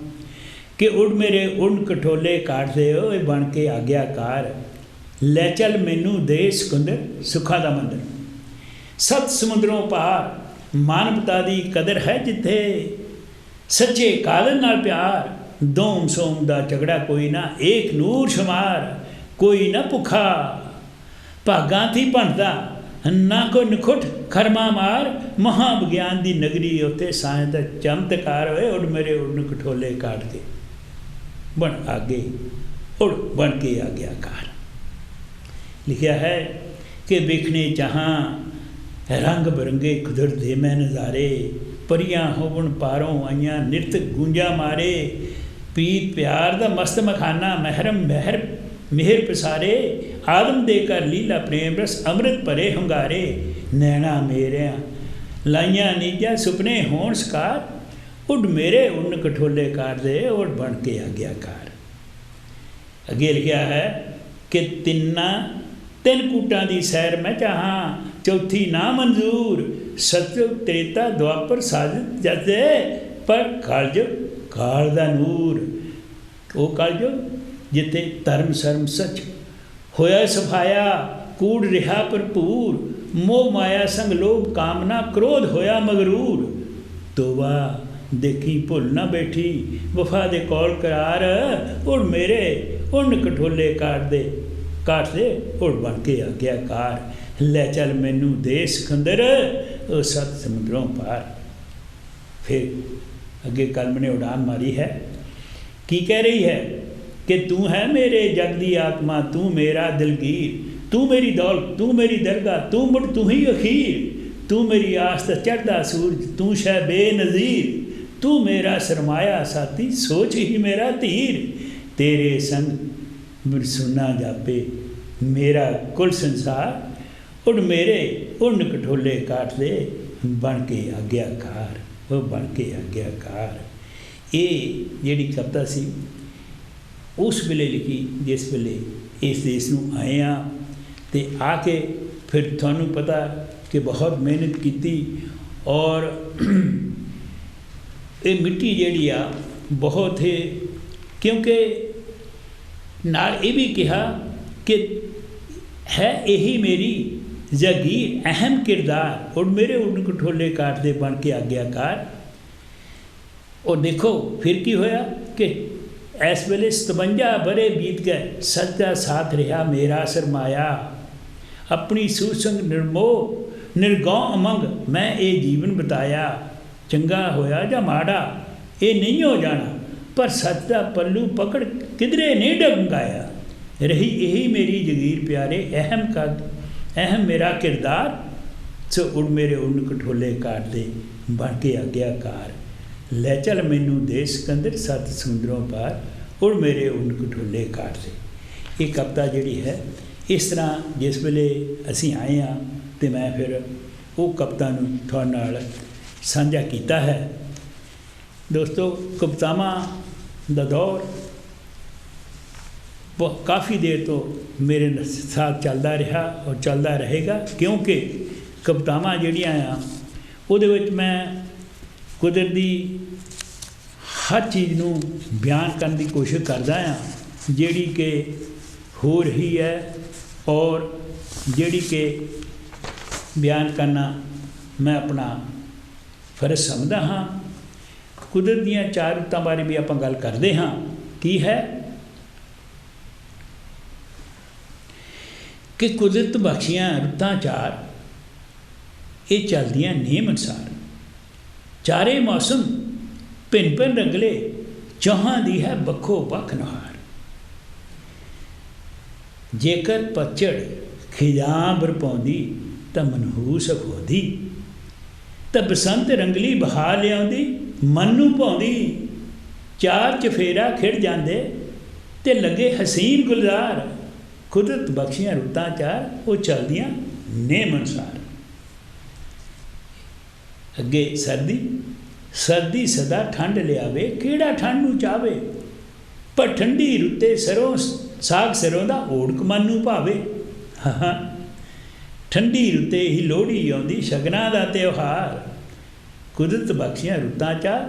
S1: कि उड़ मेरे उड़न खटोले काट दे ओए बन के आग्याकार, लै चल मैनू देश कुंदर सुखा दा मंदिर, सत समुद्रों पार मानवता दी कदर है जिथे, सच्चे कादर नाल प्यार, दोम सोम दा झगड़ा कोई ना, एक नूर शुमार कोई ना भुखा, भागां थी भंडदा ना कोई नखुट खरमा मार, महाविज्ञान दी नगरी उत्थे साइंस दा चमत्कार होए, उड़ मेरे उड़न खटोले काट के बन आगे उड़ बन के आग्याकार। लिखा है कि वेखने जहाँ रंग बिरंगे कुदरत दे मैं नज़ारे, परियां होवन पारों आईयां निरत गूंजा मारे, पीत प्यार दा मस्त मखाना महरम महर मेहर पसारे, आदम दे कर लीला प्रेम रस अमृत भरे हंगारे, नैना मेरिया लाइया नीजा सुपने होण सकार, उड़ मेरे उड़न खटोले काट दे उड़ बन के आग्याकार। अगे लिखा है कि तिन कूटां दी सैर मैं चाहां, चौथी ना मंजूर, सतयुग त्रेता द्वापर साजिद जदे, पर कलयुग काल दा नूर, वो कलयुग जिथे धर्म शर्म सच होया सफाया, कूड़ रिहा भरपूर, मोह माया संग लोभ कामना क्रोध होया मगरूर, तोबा देखी भुल ना बैठी वफा दे कौल करार, उड़ मेरे उड़न खटोले काट दे उड़ बन के आग्याकार, लै चल मैनू देश खंदर ओ सत समुद्रों पार। फिर अगे कलम ने उड़ान मारी है, की कह रही है कि तू है मेरे जग दी आत्मा, तू मेरा दिलगीर, तू मेरी दौलत, तू मेरी दरगाह, तू मुड़ तू ही अखीर, तू मेरी आस्त चढ़दा सूरज, तू शह बेनज़ीर, तू मेरा सरमाया साथी, सोच ही मेरा तीर, तेरे संग सुना जापे मेरा कुल संसार, उड़ मेरे उड़न खटोले काट दे बन के आग्याकार, वो बन के आग्याकार। ये जिहड़ी कविता सी उस वेले लिखी जिस वेले इस देश नूं आए आ, ते आके फिर थानू पता कि बहुत मेहनत की और ये मिट्टी जिहड़ी आ बहुत है, क्योंकि नाल ये भी कहा कि है यही मेरी जागीर अहम किरदार, उड़ मेरे उड़न खटोले काट दे बन के आग्याकार। और देखो फिर की होया कि इस वेले 57 बरे बीत गए, सच्चा साथ रहा मेरा सरमाया, अपनी सुसंग निर्मोह निर्गौ अमंग मैं ये जीवन बताया, चंगा होया या माड़ा ये नहीं हो जाना, पर सच का पल्लू पकड़ किधरे नहीं डगमगाया, रही यही मेरी जगीर प्यारे अहम मेरा किरदार, सो उड़ मेरे उड़न खटोले काट दे बन के आग्याकार, लै चल मैनू देश कंदर सत समुद्रों पार, उड़ मेरे उड़न खटोले काट दे। ये कविता जिहड़ी है इस तरह जिस वेले असी आए हाँ तो मैं फिर वो कविता नूं तुहाडे नाल साझा कीता है। दोस्तों कवितावां दा दौर काफ़ी देर तो मेरे साथ चलता रहा और चलता रहेगा, क्योंकि कवितावां जिहड़ियां आ उहदे विच मैं कुदरत दी हर चीज़ नूं बयान करने की कोशिश करदा हाँ जिहड़ी कि हो रही है और जिहड़ी कि बयान करना मैं अपना फर्ज समझदा हाँ। कुदरत दीयां चार रुत्तां बारे भी आपां गल करदे हाँ। की है कि कुदरत बख्शियां रुत्तां चार ये चलदियां नेम अनुसार, चारे मौसम भिन्न भिन्न रंगले, चौहां दी है बखो बख नहार। जेकर पतझड़ खिजां बरपाउंदी तां मनहूस अखोदी, तां बसंत रंगली बहार लिआउंदी मन नूं भाउंदी। चार चफेरा खिड़ जांदे ते लगे हसीन गुलजार, कुदरत बख्शियां रुत्तां चार वो चलदियां नेम अनुसार। अगे सर्दी, सर्दी सदा ठंड लियावे, किहड़ा ठंड नूं चावे, पर ठंडी रुत्ते सरों साग सरों दा ओड़क मन नूं भावे। हाँ ठंडी रुत्ते ही लोहड़ी आउंदी, शगनां दा त्योहार। कुदरत बख्शियां रुत्तां चार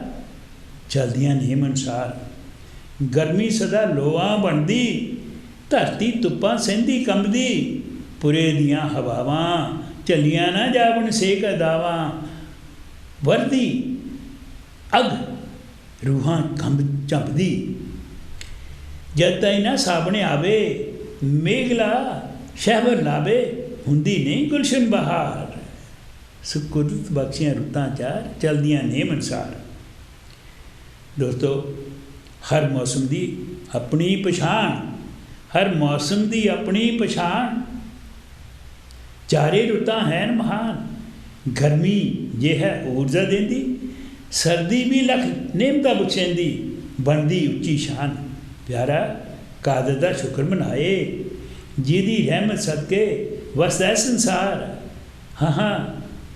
S1: चलदियां नेम अनुसार। गर्मी सदा लोआं बनदी, धरती धुप्पां सहिंदी कंबदी, पुरे दियां हवावां झल्लियां ना जावन सेक दावां। वरदी अग रूहां कंब झंपदी, जद ताईं ना साबणे आवे, मेघला शहबर लावे, हुंदी नहीं गुलशन बहार। सो कुदरत बख्शियां रुत्तां चार चलदियां नेम अनुसार। दोस्तों हर मौसम की अपनी पछाण, हर मौसम की अपनी पछाण। चारे रुत्तां हैन महान, गर्मी जे है ऊर्जा देंदी, सर्दी भी लख नेमता बख्शेंदी, बनदी उच्ची शान। प्यारा कादर दा शुक्र मनाए, जिहदी रहमत सदके वसदा संसार। हाँ हाँ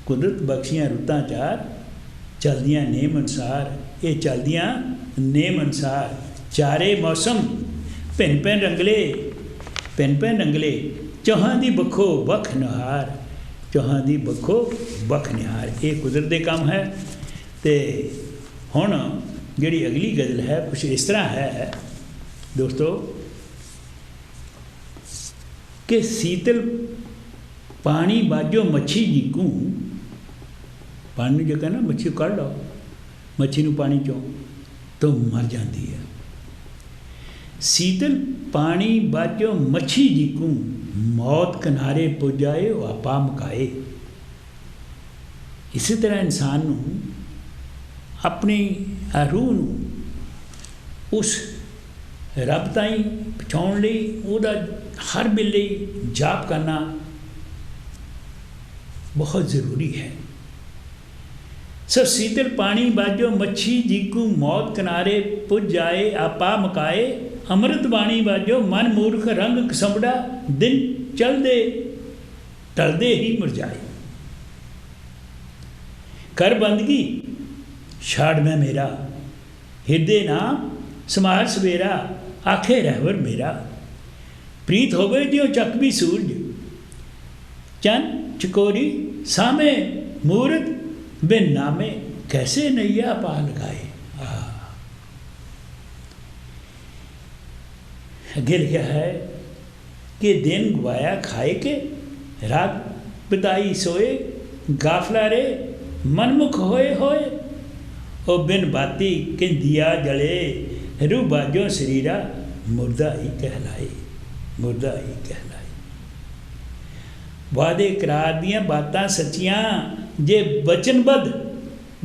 S1: कुदरत बख्शियां रुत्तां चार चलदियां नेम अनुसार, ये चलदियां नेम अनुसार। चारे मौसम भिन्न भिन्न रंगले, भिन्न भिन्न रंगले, चौहां दी बखो बख नहार, चौहां दी बखो बख निहार। ये कुदरत दे काम है। तो हुण जिहड़ी अगली गज़ल है कुछ इस तरह है दोस्तों कि शीतल पानी बाजो मच्छी जीकूं, पानी जो कहना मच्छी कढ़ लो, मच्छी नूं पानी चों तो मर जाती है। शीतल पानी बाजो मच्छी जीकूं, मौत किनारे पुजाए आपा मुकाए। इसी तरह इंसान नूं अपनी रूह नूं उस रब ताईं पहुँचाउण लई उहदा हर वेले जाप करना बहुत ज़रूरी है। सो शीतल पानी बाजो मच्छी जीकू, मौत किनारे पुज जाए आपा मुकाए। अमृत बाणी बाजो मन मूर्ख रंग कसमड़ा, दिन चलदे टलदे ही मुरझाए। कर बंदगी छाड़ मैं मेरा, हिरदे नाम समार सवेरा, आखे रहवर मेरा। प्रीत होवे जो चकवी सूरज, चन चकोरी सामे मूरत बिन नामे, कैसे नैया पा लगाए। अगे लिखा है कि दिन गवाया खाए के, रात बिताई सोए, गाफला रे मनमुख होए होए। ओ बिन बाती कि दिया जले, रूह बाजो शरीरा, मुर्दा ही कहलाए, मुर्दा ही कहलाए। वादे करार दियां बातां सच्चियां, जे बचनबद्ध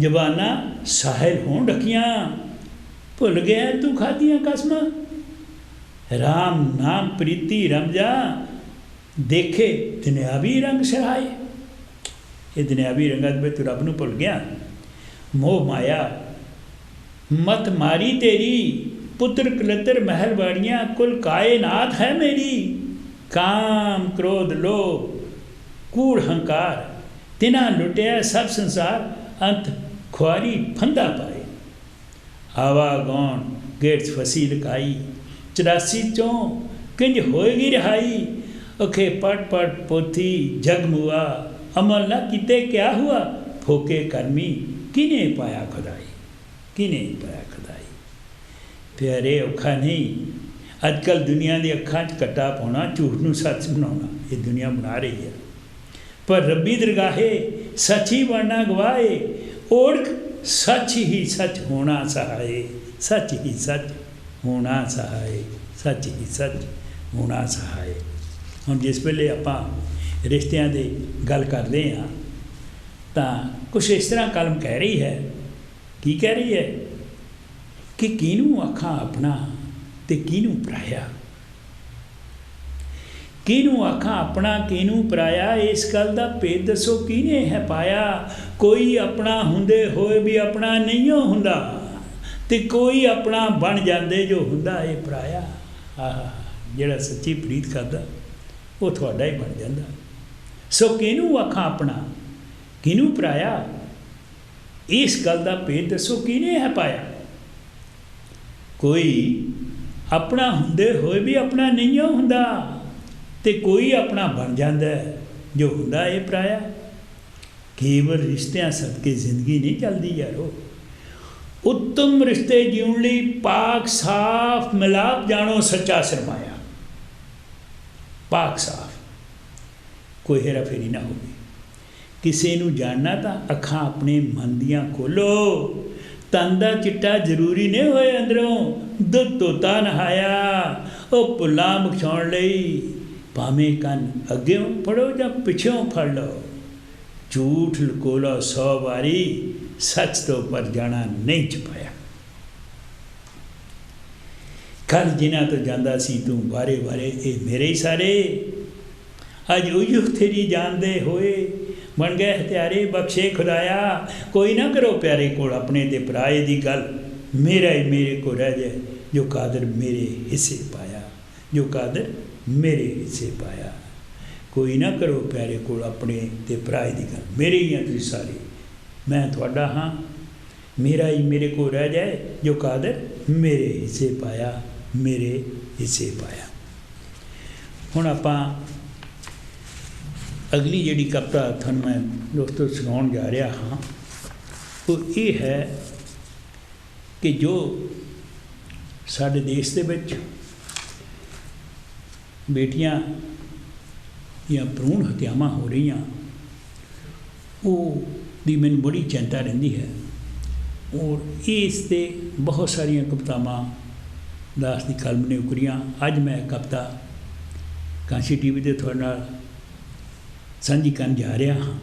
S1: जबाना साहिल हों रखियां। भुल गया तू खादियां कसमां, राम नाम प्रीति रमजा, देखे दुनियावी रंग सराए। ये दुनियावी रंगत में तू रब नूं भुल गया। मोह माया मत मारी तेरी, पुत्र कलतर महल वाड़ियाँ, कुल कायनात है मेरी। काम क्रोध लोभ कूड़ हंकार, तिना लुटिया सब संसार, अंत खुआरी फंदा पाए। आवा गौण गेट फसी लकाई, 84 चों किंज होएगी रिहाई। अखे पट पट पोथी जग मुआ, अमल न किते क्या हुआ। फोके कर्मी किने पाया खुदाई, किने पाया खुदाई। प्यारे औखा नहीं, अजकल दुनिया की अखां च कट्टा पाना, झूठ नूं सच बनाना, ये दुनिया बना रही है। पर रब्बी दरगाहे सच ही बनना गवाए, ओढ़ सच ही सच होना सहाय। सच ही सच होना सहाय, सच ही सच होना सहाय। हम जिस वेले आपां रिश्तियां दी गल करते हैं तो कुछ इस तरह कलम कह रही है। की कह रही है कि किनू आखां अपना ते किनू पराया। किनू आखां अपना किनू पराया, इस गल का भेद दसो किने है पाया। कोई अपना हुंदे होए भी अपना नहीं हुंदा, ते कोई अपना बन जांदे जो हुंदा है पराया। जिहड़ा सच्ची प्रीत करदा वो तुहाडा ही बन जांदा। सो किनू आखां अपना किनू पराया, इस गल का भेद दसो किने है पाया। कोई अपना हुंदे होए भी अपना नहीं हुंदा, ते कोई अपना बन जाता है जो हुंदा है पराया। केवल रिश्तियां सदके जिंदगी नहीं चलती यारो। उत्तम रिश्ते जीवन लई पाक साफ मिलाप जानो सच्चा सरमाया। पाक साफ, कोई हेरा फेरी ना होगी। किसी नूं जानना तो अखां अपने मन दियां खोलो। तन दा चिट्टा जरूरी नहीं होए अंदरों, दुध धोता नहाया। वो भुल्लां बख्शाउण लई भावें कन अग्गों फड़ो या पिछों फड़ लो। झूठ लुको लो 100 बारी, सच तो पर जाना नहीं छुपाया। कल जिन्हां तो जांदा सी तू बारे बारे, ये मेरे ही सारे। अज उइयो तेरी जानदे होए बन गए हत्यारे, बख्शे खुदाया। कोई ना करो प्यारे कोल अपने ते पराए दी गल, मेरा ही मेरे को रह जाए जो कादर मेरे हिस्से पाया। जो कादर मेरे हिस्से पाया। कोई ना करो प्यारे कोल अपने ते पराए दी गल, मेरे ही हैं तुसीं सारे, मैं तुहाडा हाँ। मेरा ही मेरे को रह जाए जो कादर मेरे हिस्से पाया, मेरे हिस्से पाया। हुण आपां अगली जिहड़ी कविता तुहानूं मैं दोस्तों सुणाउण जा रहा हाँ, वो ये है कि जो साडे देश दे विच बेटियां या भ्रूण हत्यावां हो रही, वो दी मैनूं बड़ी चिंता रहिंदी है। और इस ते बहुत सारिया कवितावां दास दी कलम ने उकरियां। अज मैं कविता कांशी टीवी ते तुहाडे नाल साझी करन जा रहा हाँ।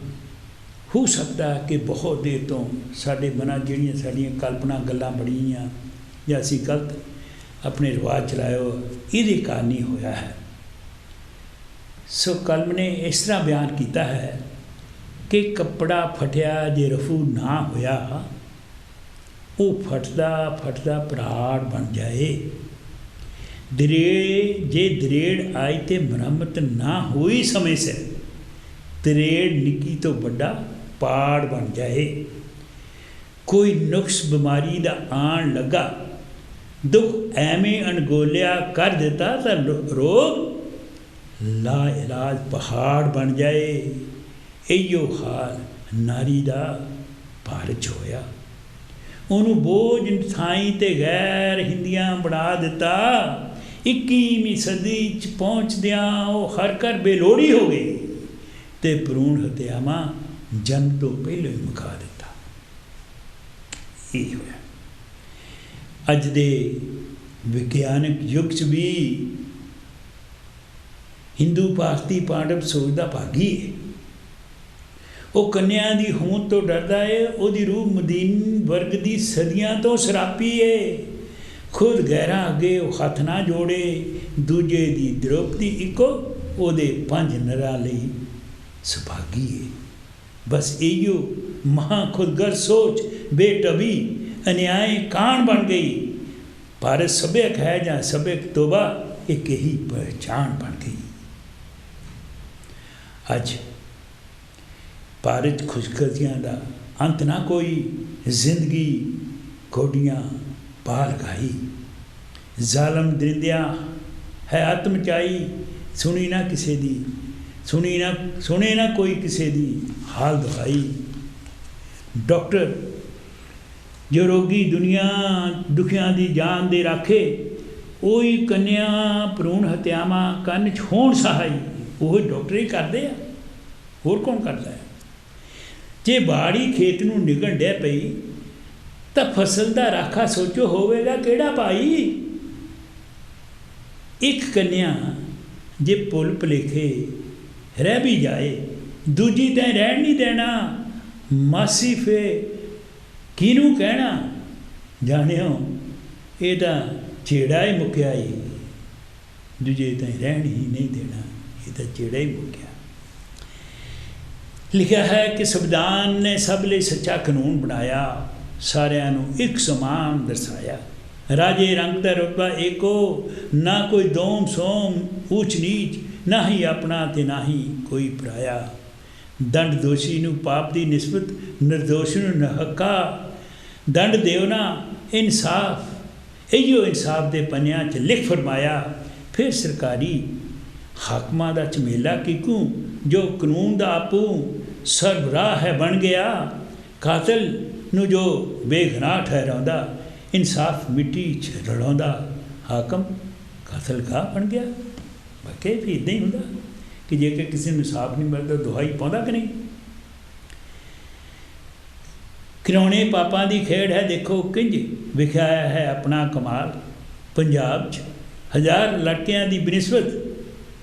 S1: हो सकता कि बहुत देर तो साडे मनां जिहड़ियां साडीआं कल्पना गल्लां बणीआं जां असीं गलत अपने रिवाज चलाए हो, इहदे कारण ही होया है। सो कलम ने इस तरह बयान किया है कि कपड़ा फटिया जे रफू ना होया, वो फटदा फटदा पराड़ बन जाए। दरेड़ जे दरेड़ आई तो मरम्मत ना हुई समय से, दरेड़ निकी तो बड़ा पाड़ बन जाए। कोई नुक्स बीमारी दा आन लगा, दुख एवें अणगोलिया कर देता तो रोग ला इलाज पहाड़ बन जाए। इहो हाल नारी दा भारत च होया। उन्होंने बोझ थाई ते गैर हिंदियां बना दिता। 21वीं सदी च पहुँचदियां वो हर घर बेलोड़ी हो गई, ते भ्रूण हत्यावां जन्म तो पहले ही मुका दिता। यही होया। अज दे विग्यानक युग च भी हिंदू भारती पांडव सोचदा भागी है। वो कन्या की होंद तो डरदा है, उहदी रूह मदीन वर्ग की सदियां तो शरापी है। खुद गैरां अगे वो हथ ना जोड़े, दूजे की द्रौपदी इको उहदे 5 नरां लई सुभागी है। बस इहो महा खुदगर्ज सोच बेटबी अन्याय कान बन गई। भारत सभ्यक है या सभ्यक तोबा, एक ही पहचान बन गई। अज भारत खुशगर्जियां का अंत ना कोई, जिंदगी गोडियां पा लगाई। जालम दरिंदियां है आत्मचाई, सुनी ना किसे दी, सुने ना कोई किसे दी हाल दुहाई। डॉक्टर जो रोगी दुनिया दुखियां दी जान दे राखे, ਉਹੀ ਕੰਨਿਆ ਭਰੂਣ ਹਤਿਆਵਾਂ ਕੰਨ 'ਚ ਹੋਣ ਸਹਾਈ। ਉਹ ਡਾਕਟਰ ਹੀ ਕਰਦੇ ਆ, ਹੋਰ ਕੌਣ ਕਰਦਾ ਹੈ। ਜੇ ਬਾੜੀ ਖੇਤ ਨੂੰ ਨਿਗਲ ਡਿਆ ਪਈ ਤਾਂ ਫਸਲ ਦਾ ਰਾਖਾ ਸੋਚੋ ਹੋਵੇਗਾ ਕਿਹੜਾ ਭਾਈ। ਇੱਕ ਕੰਨਿਆ ਜੇ ਭੁੱਲ ਭੁਲੇਖੇ ਰਹਿ ਵੀ ਜਾਏ, ਦੂਜੀ ਤੈਂ ਰਹਿਣ ਨਹੀਂ ਦੇਣਾ। ਮਾਸੀ ਫੇ ਕਿਹਨੂੰ ਕਹਿਣਾ, ਜਾਣਿਓ ਇਹ ਤਾਂ ਚੇੜਾ ਹੀ ਮੁੱਕਿਆ ਹੀ, ਦੂਜੇ ਤਾਂ ਰਹਿਣ ਹੀ ਨਹੀਂ ਦੇਣਾ, ਇਹ ਤਾਂ ਚੇੜਾ ਹੀ ਮੁੱਕਿਆ। ਲਿਖਿਆ ਹੈ ਕਿ ਸੰਵਿਧਾਨ ਨੇ ਸਭ ਲਈ ਸੱਚਾ ਕਾਨੂੰਨ ਬਣਾਇਆ, ਸਾਰਿਆਂ ਨੂੰ ਇੱਕ ਸਮਾਨ ਦਰਸਾਇਆ। ਰਾਜੇ ਰੰਗ ਦਾ ਰੁਤਬਾ ਏਕੋ, ਨਾ ਕੋਈ ਦੋਮ ਸੋਮ ਊਚ ਨੀਚ, ਨਾ ਹੀ ਆਪਣਾ ਤੇ ਨਾ ਹੀ ਕੋਈ ਪਰਾਇਆ। ਦੰਡ ਦੋਸ਼ੀ ਨੂੰ ਪਾਪ ਦੀ ਨਿਸਬਤ, ਨਿਰਦੋਸ਼ ਨੂੰ ਨਹੱਕਾ। ਦੰਡ ਦਿਓ ਨਾ ਇਨਸਾਫ, ਇਹੀਓ ਇਨਸਾਫ ਦੇ ਪੰਨਿਆਂ 'ਚ ਲਿਖ ਫਰਮਾਇਆ। ਫਿਰ ਸਰਕਾਰੀ ਹਾਕਮਾਂ ਦਾ ਝਮੇਲਾ ਕਿਕੂ, ਜੋ ਕਾਨੂੰਨ ਦਾ ਆਪੂ ਸਰਬਰਾਹ ਹੈ ਬਣ ਗਿਆ। ਕਾਤਲ ਨੂੰ ਜੋ ਬੇਗੁਨਾਹ ਠਹਿਰਾਉਂਦਾ, ਇਨਸਾਫ ਮਿੱਟੀ 'ਚ ਰਲਾਉਂਦਾ। ਹਾਕਮ ਕਾਤਲਗਾਹ ਬਣ ਗਿਆ। ਵਾਕਈ ਵੀ ਇੱਦਾਂ ਹੀ ਹੁੰਦਾ ਕਿ ਜੇਕਰ ਕਿਸੇ ਨੂੰ ਇਨਸਾਫ ਨਹੀਂ ਮਿਲਦਾ ਦੁਹਾਈ ਪਾਉਂਦਾ ਕਿ ਨਹੀਂ। ਖਿਡੌਣੇ ਪਾਪਾਂ ਦੀ ਖੇਡ ਹੈ, ਦੇਖੋ ਕਿੰਝ ਵਿਖਾਇਆ ਹੈ ਆਪਣਾ ਕਮਾਲ। ਪੰਜਾਬ 'ਚ 1000 ਲੜਕਿਆਂ ਦੀ ਬਨਿਸਬਤ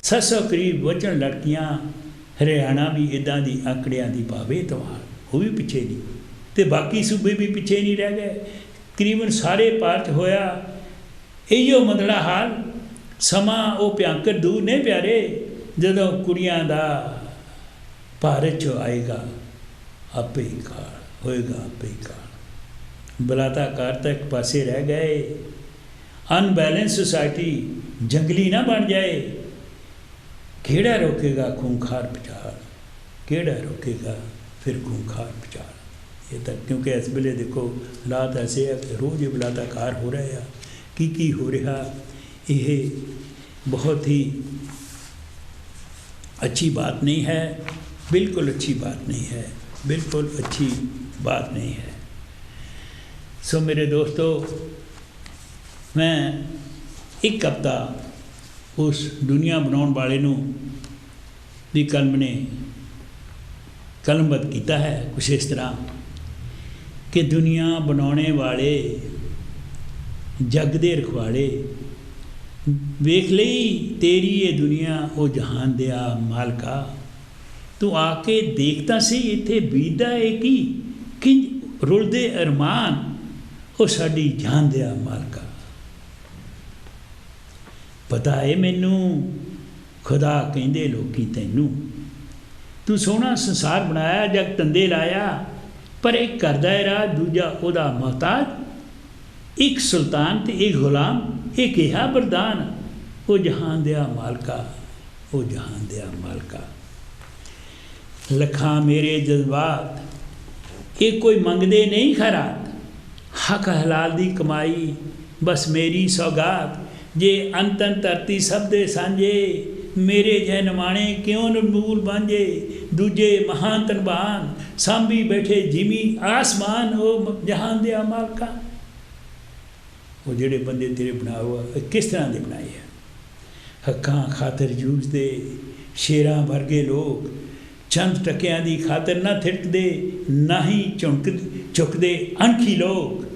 S1: 700 ਕਰੀਬ ਵਚਨ ਲੜਕੀਆਂ। ਹਰਿਆਣਾ ਵੀ ਇੱਦਾਂ ਦੀ ਆંકੜਿਆਂ ਦੀ ਪਾਵੇ ਤਵਾਰ, ਉਹ ਵੀ ਪਿੱਛੇ ਨਹੀਂ ਅਤੇ ਬਾਕੀ ਸੂਬੇ ਵੀ ਪਿੱਛੇ ਨਹੀਂ ਰਹਿ ਗਏ। ਤਕਰੀਬਨ ਸਾਰੇ ਭਾਰਤ 'ਚ ਹੋਇਆ ਇਹੀਓ ਮਤਲਬ ਹਾਲ। ਸਮਾਂ ਉਹ ਭਿਆਨਕ ਦੂਰ ਨਹੀਂ ਪਿਆਰੇ, ਜਦੋਂ ਕੁੜੀਆਂ ਦਾ ਭਾਰਤ 'ਚ ਆਏਗਾ ਆਪੇ ਹੀ ਕਾਲ ਹੋਏਗਾ, ਆਪੇ ਹੀ ਕਾਲ। ਬਲਾਤਕਾਰ ਤਾਂ ਇੱਕ ਪਾਸੇ ਰਹਿ ਗਏ। ਅਨਬੈਲੈਂਸ ਸੁਸਾਇਟੀ ਜੰਗਲੀ ਨਾ ਬਣ ਜਾਏ। ਕਿਹੜਾ ਰੋਕੇਗਾ ਖੂੰਖਾਰ ਵਿਚਾਰ, ਕਿਹੜਾ ਰੋਕੇਗਾ ਫਿਰ ਖੂੰਖਾਰ ਵਿਚਾਰ। ਇਹ ਤਾਂ ਕਿਉਂਕਿ ਇਸ ਵੇਲੇ ਦੇਖੋ ਹਾਲਾਤ ਐਸੇ ਹੈ ਕਿ ਰੋਜ਼ ਇਹ ਬਲਾਤਕਾਰ ਹੋ ਰਹੇ ਆ। ਕੀ ਹੋ ਰਿਹਾ, ਇਹ बहुत ही अच्छी बात नहीं है, बिल्कुल अच्छी बात नहीं है, बिल्कुल अच्छी बात नहीं है। सो मेरे दोस्तों, मैं एक हफ्ता उस दुनिया बनाने वाले नूं दी कलम ने कलमबद्ध किया है कुछ इस तरह कि दुनिया बनाने वाले जग दे रखवाले, वेख लई तेरी ये दुनिया ओ जहान दिया मालका। तू आके देखता सी इत्थे बीतदा है कि किंज रुलदे अरमान ओ साडी जान दिया मालका। पता है मैनू खुदा कहंदे लोकी तैनू, तू सोहना संसार बनाया जग तंदे लाया, पर एक करदा है राह दूजा ओदा मोहताज। एक सुल्तान ते एक गुलाम, एक कहा वरदान ओ जहान दिया मालका, ओ जहान दिया मालका। लखा मेरे जज्बात ये कोई मंगदे नहीं खैरात, हक हलाल दी कमाई बस मेरी सौगात। जे अंतन धरती सब दे सांझे, मेरे जै नमाणे क्यों नमूल बांझे। दूजे महान तनबान सांभी बैठे जिमी आसमान, ओ जहान दिया मालका। वो जेड़े बंदे तेरे बनाए हुआ किस तरह के बनाए है। हक्कां खातर जूझदे शेरां वर्गे लोग, चंद टकियां दी खातर ना थिड़कदे, ना ही झुकदे अणखी लोग।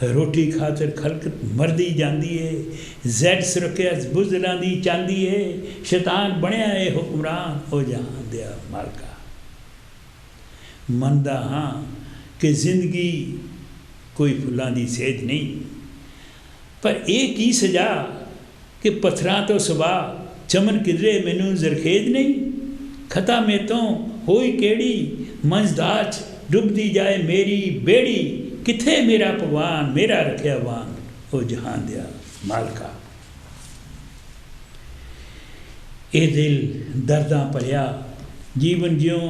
S1: रोटी खातर खलकत मरदी जांदी है, जैड सुरखिया बुज़दिलां दी चांदी है। शैतान बनया है हुक्मरान, ओ जहान दिया मालका। मनदा हाँ कि जिंदगी कोई फुल्लां दी सेध नहीं, पर एक ही सजा कि पत्थरां तो सुबह चमन किधरे मैनू जरखेद नहीं। खता में तो होई केड़ी मंजदाच डुबदी जाए मेरी बेड़ी। किथे मेरा भगवान मेरा रखिया वान, ओ जहान दिया मालका। ए दिल दर्दां भरिया जीवन ज्यों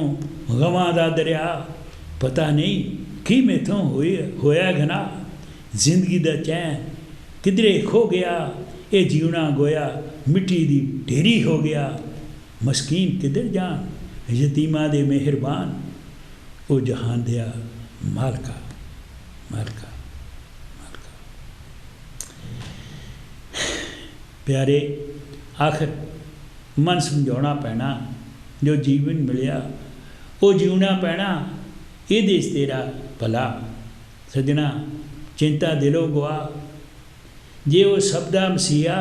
S1: गवां दा दरिया। पता नहीं कि मैथों होया घना, जिंदगी दा चैन किधरे खो गया। ये जीवना गोया मिट्टी दी ढेरी हो गया, मस्कीन किधर जान, यतीमा दे मेहरबान, वो जहान दिया मालका मालका मालका। प्यारे, आखिर मन समझाना पैना, जो जीवन मिलिया वो जीवना पैना, ये देश तेरा भला। सजना चिंता दिलों गवा, जे वो सबदा मसीहा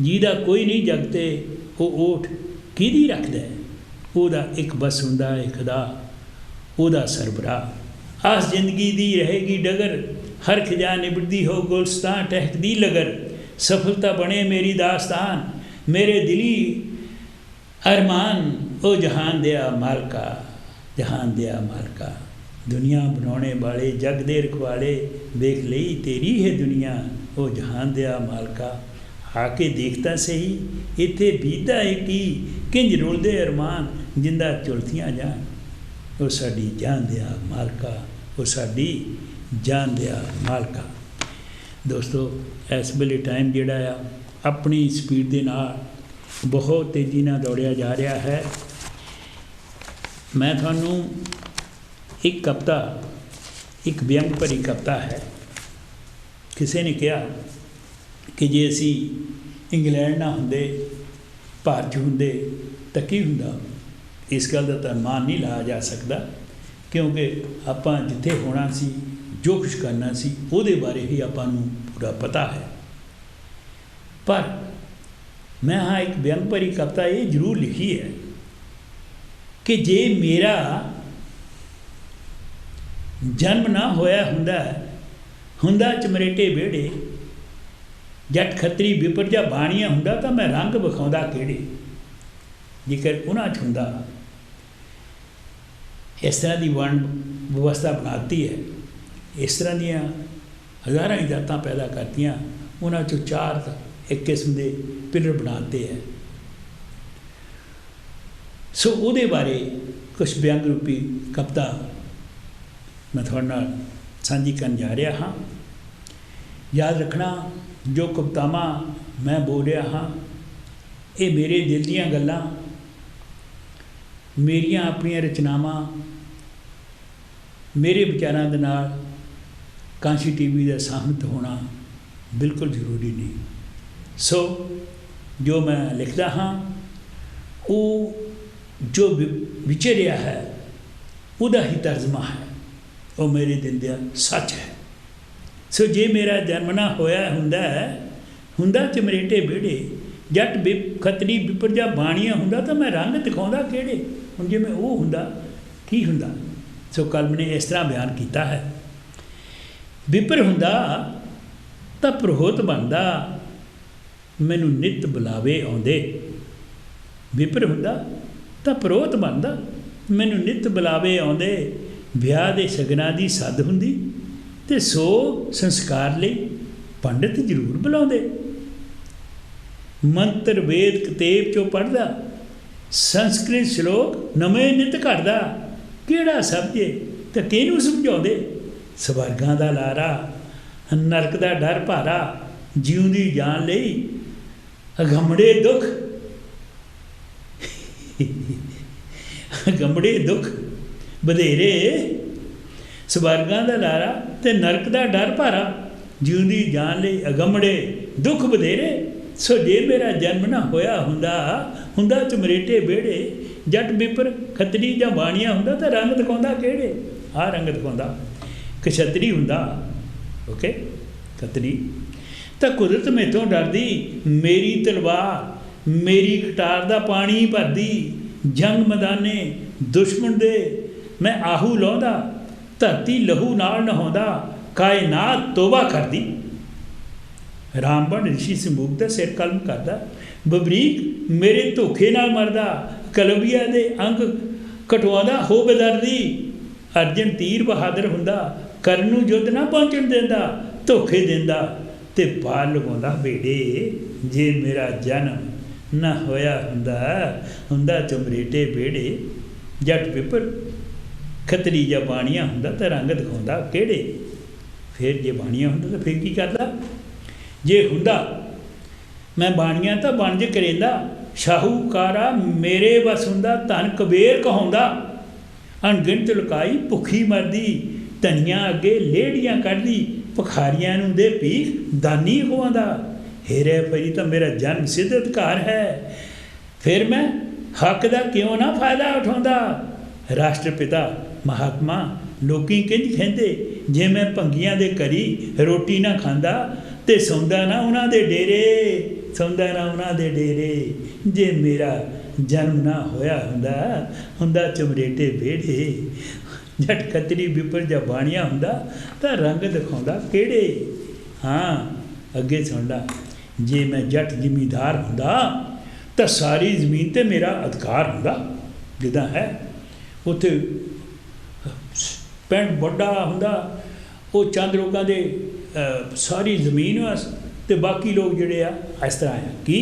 S1: जिहदा कोई नहीं जगते, वो ओठ किहदी रखदा है, ओहदा एक बस हुंदा है खुदा, ओहदा सरबराह। आस जिंदगी दी रहेगी डगर, हर खजा निबड़दी हो गुलस्तान टहकदी लगर, सफलता बने मेरी दास्तान, मेरे दिली अरमान, ओ जहान दिया मालका, जहान दिया मालका। दुनिया बनाने वाले जग दे रखवाले, देख लई तेरी है दुनिया, ओ जहान दिया मालका। आके देखता सही इत्थे बीता है की, किंज रुलदे अरमान, जिंदा चुलतियां जान, वो साडी जान दिया मालका, वो साडी जान दिया मालका। दोस्तों, इस वेले टाइम जिहड़ा आ अपनी स्पीड दे नाल बहुत तेज़ी नाल दौड़िया जा रहा है। मैं तुहानू एक कविता, एक व्यंग भरी कविता है। किसी ने कहा कि जे असी इंग्लैंड ना हुंदे, भारत च हुंदे तां की हुंदा। इस गल का तो अनुमान नहीं लाया जा सकता, क्योंकि आपां जिथे होना सी, जो कुछ करना सी, उहदे बारे ही आपां नूं पूरा पता है। पर मैं हाँ एक व्यंग भरी कविता ये जरूर लिखी है कि जे मेरा जन्म ना होया हुंदा, हुंदा चमरेटे बेड़े, जट खतरी विपर जा बाणिया हुंदा, तो मैं रंग विखाउंदा किहड़े। जेकर उन्हां च हुंदा, इस तरह की वंड व्यवस्था बनाती है, इस तरह दियाँ हज़ारां इजारतां पैदा करतियां, उन्हां चों चार एक किस्म के पिलर बनाते हैं। सो उहदे बारे कुछ व्यंग रूपी कविता मैं तुहाडे नाल सांझी करन जा रहा हाँ। याद रखना, जो कवितावां मैं बोल रहा हाँ, ये मेरे दिल दीयां गल्लां, मेरियां अपनियां रचनावां, मेरे विचारां दे नाल कांशी टीवी का सहमत होना बिल्कुल जरूरी नहीं। सो जो मैं लिखता हाँ, वो जो विचरिया है उदा ही तर्जमा है, वो मेरे दिल का सच है। सो जे मेरा जन्म ना होया हुंदा, हुंदा चमरेटे बेड़े, जट खतरी विपर जा बाणिया हुंदा, तो मैं रंग दिखाउंदा किहड़े। हुण जे मैं वो हुंदा की हुंदा। सो कलम ने इस तरह बयान किया है, विपर हुंदा तां पुरोहित बनदा, मैनू नित बुलावे आउंदे। विपर हुंदा तां पुरोहित बनदा, मैनू नित बुलावे आउंदे। विआह दे सगनां दी सद हुंदी, ते सो संस्कार लई पंडित जरूर बुलाउंदे। मंत्र वेद कतेब चों पढ़दा, संस्कृत श्लोक नਵੇਂ नित घड़दा। किहड़ा समझे ते किहनूं समझाउंदे, स्वर्गां दा लारा नरक दा डर भारा, जिउंदी जान लई अगमड़े दुख अगमड़े दुख बधेरे। स्वर्गां दा लारा ते नरक दा डर भारा, जिउंदी जान लई अगमड़े दुख बधेरे। सो जे मेरा जन्म ना होया हुंदा, हुंदा चमरेटे बेड़े, जट विपर खतरी जां बाणिया हुंदा, तो रंग दिखाउंदा किहड़े। आ रंग दिखाउंदा कछतरी हुंदा, ओके खतरी। तो कुदरत मेतों डरदी, मेरी तलवार मेरी कटार दा पानी भरदी। जंग मैदाने दुश्मन दे मैं आहू लाउंदा, धरती लहू नाल नहाउंदा, कायनात तोबा करदी। रामबन ऋषि संभूक दा सिर कलम करदा, बबरीक मेरे धोखे नाल मरदा, कलबिया दे अंग कटवाउंदा हो बेदर्दी। अर्जन तीर बहादुर हुंदा, ਕਰਨ ਨੂੰ युद्ध ना पहुँचण देंदा, धोखे देंदा ते पाल लवाउंदा बेड़े। जे मेरा जन्म ना होया हुंदा, हुंदा चमरेटे बेड़े, जट विपर खतरी जा बाणिया हुंदा, तो रंग दिखाउंदा किहड़े। फिर जे बाणिया हुंदा तो फिर की करदा, जे हुंदा मैं बाणियां तो बनज करेंदा, शाहूकारा मेरे बस हुंदा, धन कबेर कहाउंदा। अणगिणत लुकाई भुखी मरदी, धनिया अगे लेड़ियां कढ़दी, भखारियां नूं दे भीख दानी खुआंदा। हेरे फरी तो मेरा जन्म सिद्ध अधिकार है, फिर मैं हक दा क्यों ना फायदा उठाउंदा। राष्ट्रपिता महात्मा लोकी किंज कहंदे, जे मैं भंगियां दे घरी रोटी ना खांदा ते सौंदा ना उन्हां दे डेरे, सौंदा ना उन्हां दे डेरे। जे मेरा जन्म ना होया हुंदा, हुंदा चमरेटे बेड़े। जट खतरी विपर जा बाणिया हुंदा तां रंग दिखाउंदा किहड़े। हाँ अगे सुण ला, जे मैं जट जिमीदार हुंदा तां सारी जमीन ते मेरा अधिकार हुंदा। जिद्दां है उत्थे पिंड वड्डा हुंदा, वो चंद लोगों के सारी जमीन बस, तो बाकी लोग जोड़े आ इस तरह आ कि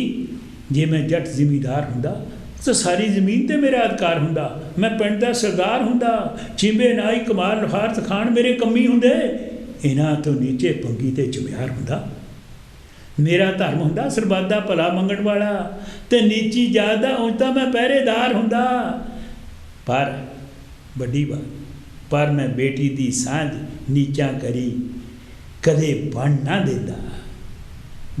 S1: जे मैं जट जिमीदार हुंदा तो सारी जमीन ते मेरा अधिकार हुंदा। मैं पिंड दा सरदार हुंदा, चिंबे नाई कमाल लुहार तखान मेरे कमी हुंदे। इन्हां तो नीचे पंगी ते चुम्यार हुंदा। मेरा धर्म हुंदा सरबत दा भला मंगण वाला, ते नीची जात दा उंज तां मैं पहरेदार हुंदा। पर वड्डी बात, पर मैं बेटी दी सांझ नीचा करी कदे बन ना देंदा।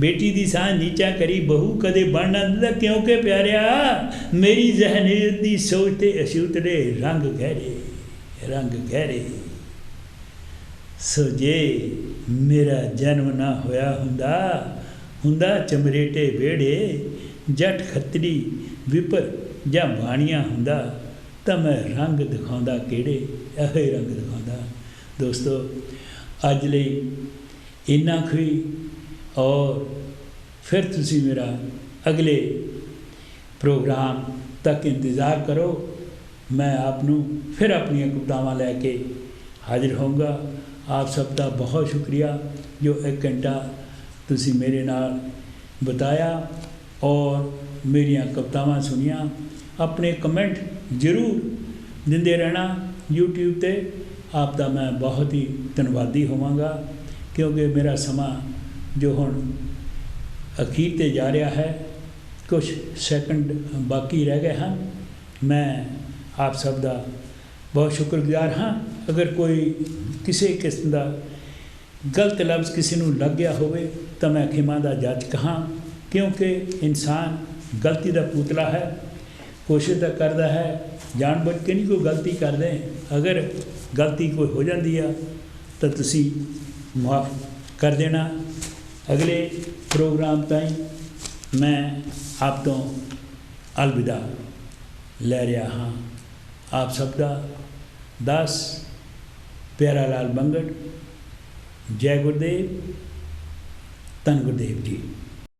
S1: बेटी दी सांझ नीचा करी बहू कदे बन ना देंदा, क्योंकि प्यारिया मेरी जहनीत दी सोचते अछूतरे रंग गहरे, रंग गहरे। सो जे मेरा जन्म ना होया हुंदा, हुंदा चमरेटे बेड़े, जट खतरी विपर जां बाणिया हुंदा, तो मैं रंग दिखाउंदा किहड़े, इहो ही रंग दिखाउंदा। दोस्तों अज लई इन्ना कुछ ही, और फिर तुसी मेरा अगले प्रोग्राम तक इंतज़ार करो। मैं आपनू फिर अपनियां कवितावां लैके हाजिर होऊंगा। आप सबका बहुत शुक्रिया जो 1 घंटा तुसी मेरे नाल बताया और मेरियां कवितावां सुनिया। अपने कमेंट जरूर दिंदे रहना यूट्यूब ते, आपका मैं बहुत ही धन्नवादी होवांगा, क्योंकि मेरा समा जो हुण अखीर ते जा रहा है, कुछ सैकंड बाकी रह गए हैं। मैं आप सब का बहुत शुक्रगुजार हाँ। अगर कोई किसी किस्म का गलत लफ्ज़ किसी नूं लग गया होवे तो मैं खिमा दा जाचक हाँ, क्योंकि इंसान गलती का पुतला है। कोशिश तो करता है, जानबूझ के नहीं कोई गलती कर दें। अगर गलती कोई हो जाती है तो तुसी माफ़ कर देना। अगले प्रोग्राम ताईं मैं आप तो अलविदा लै रहा हाँ। आप सबका दास प्यारा लाल बंगड़। जय गुरुदेव, धन गुरुदेव जी।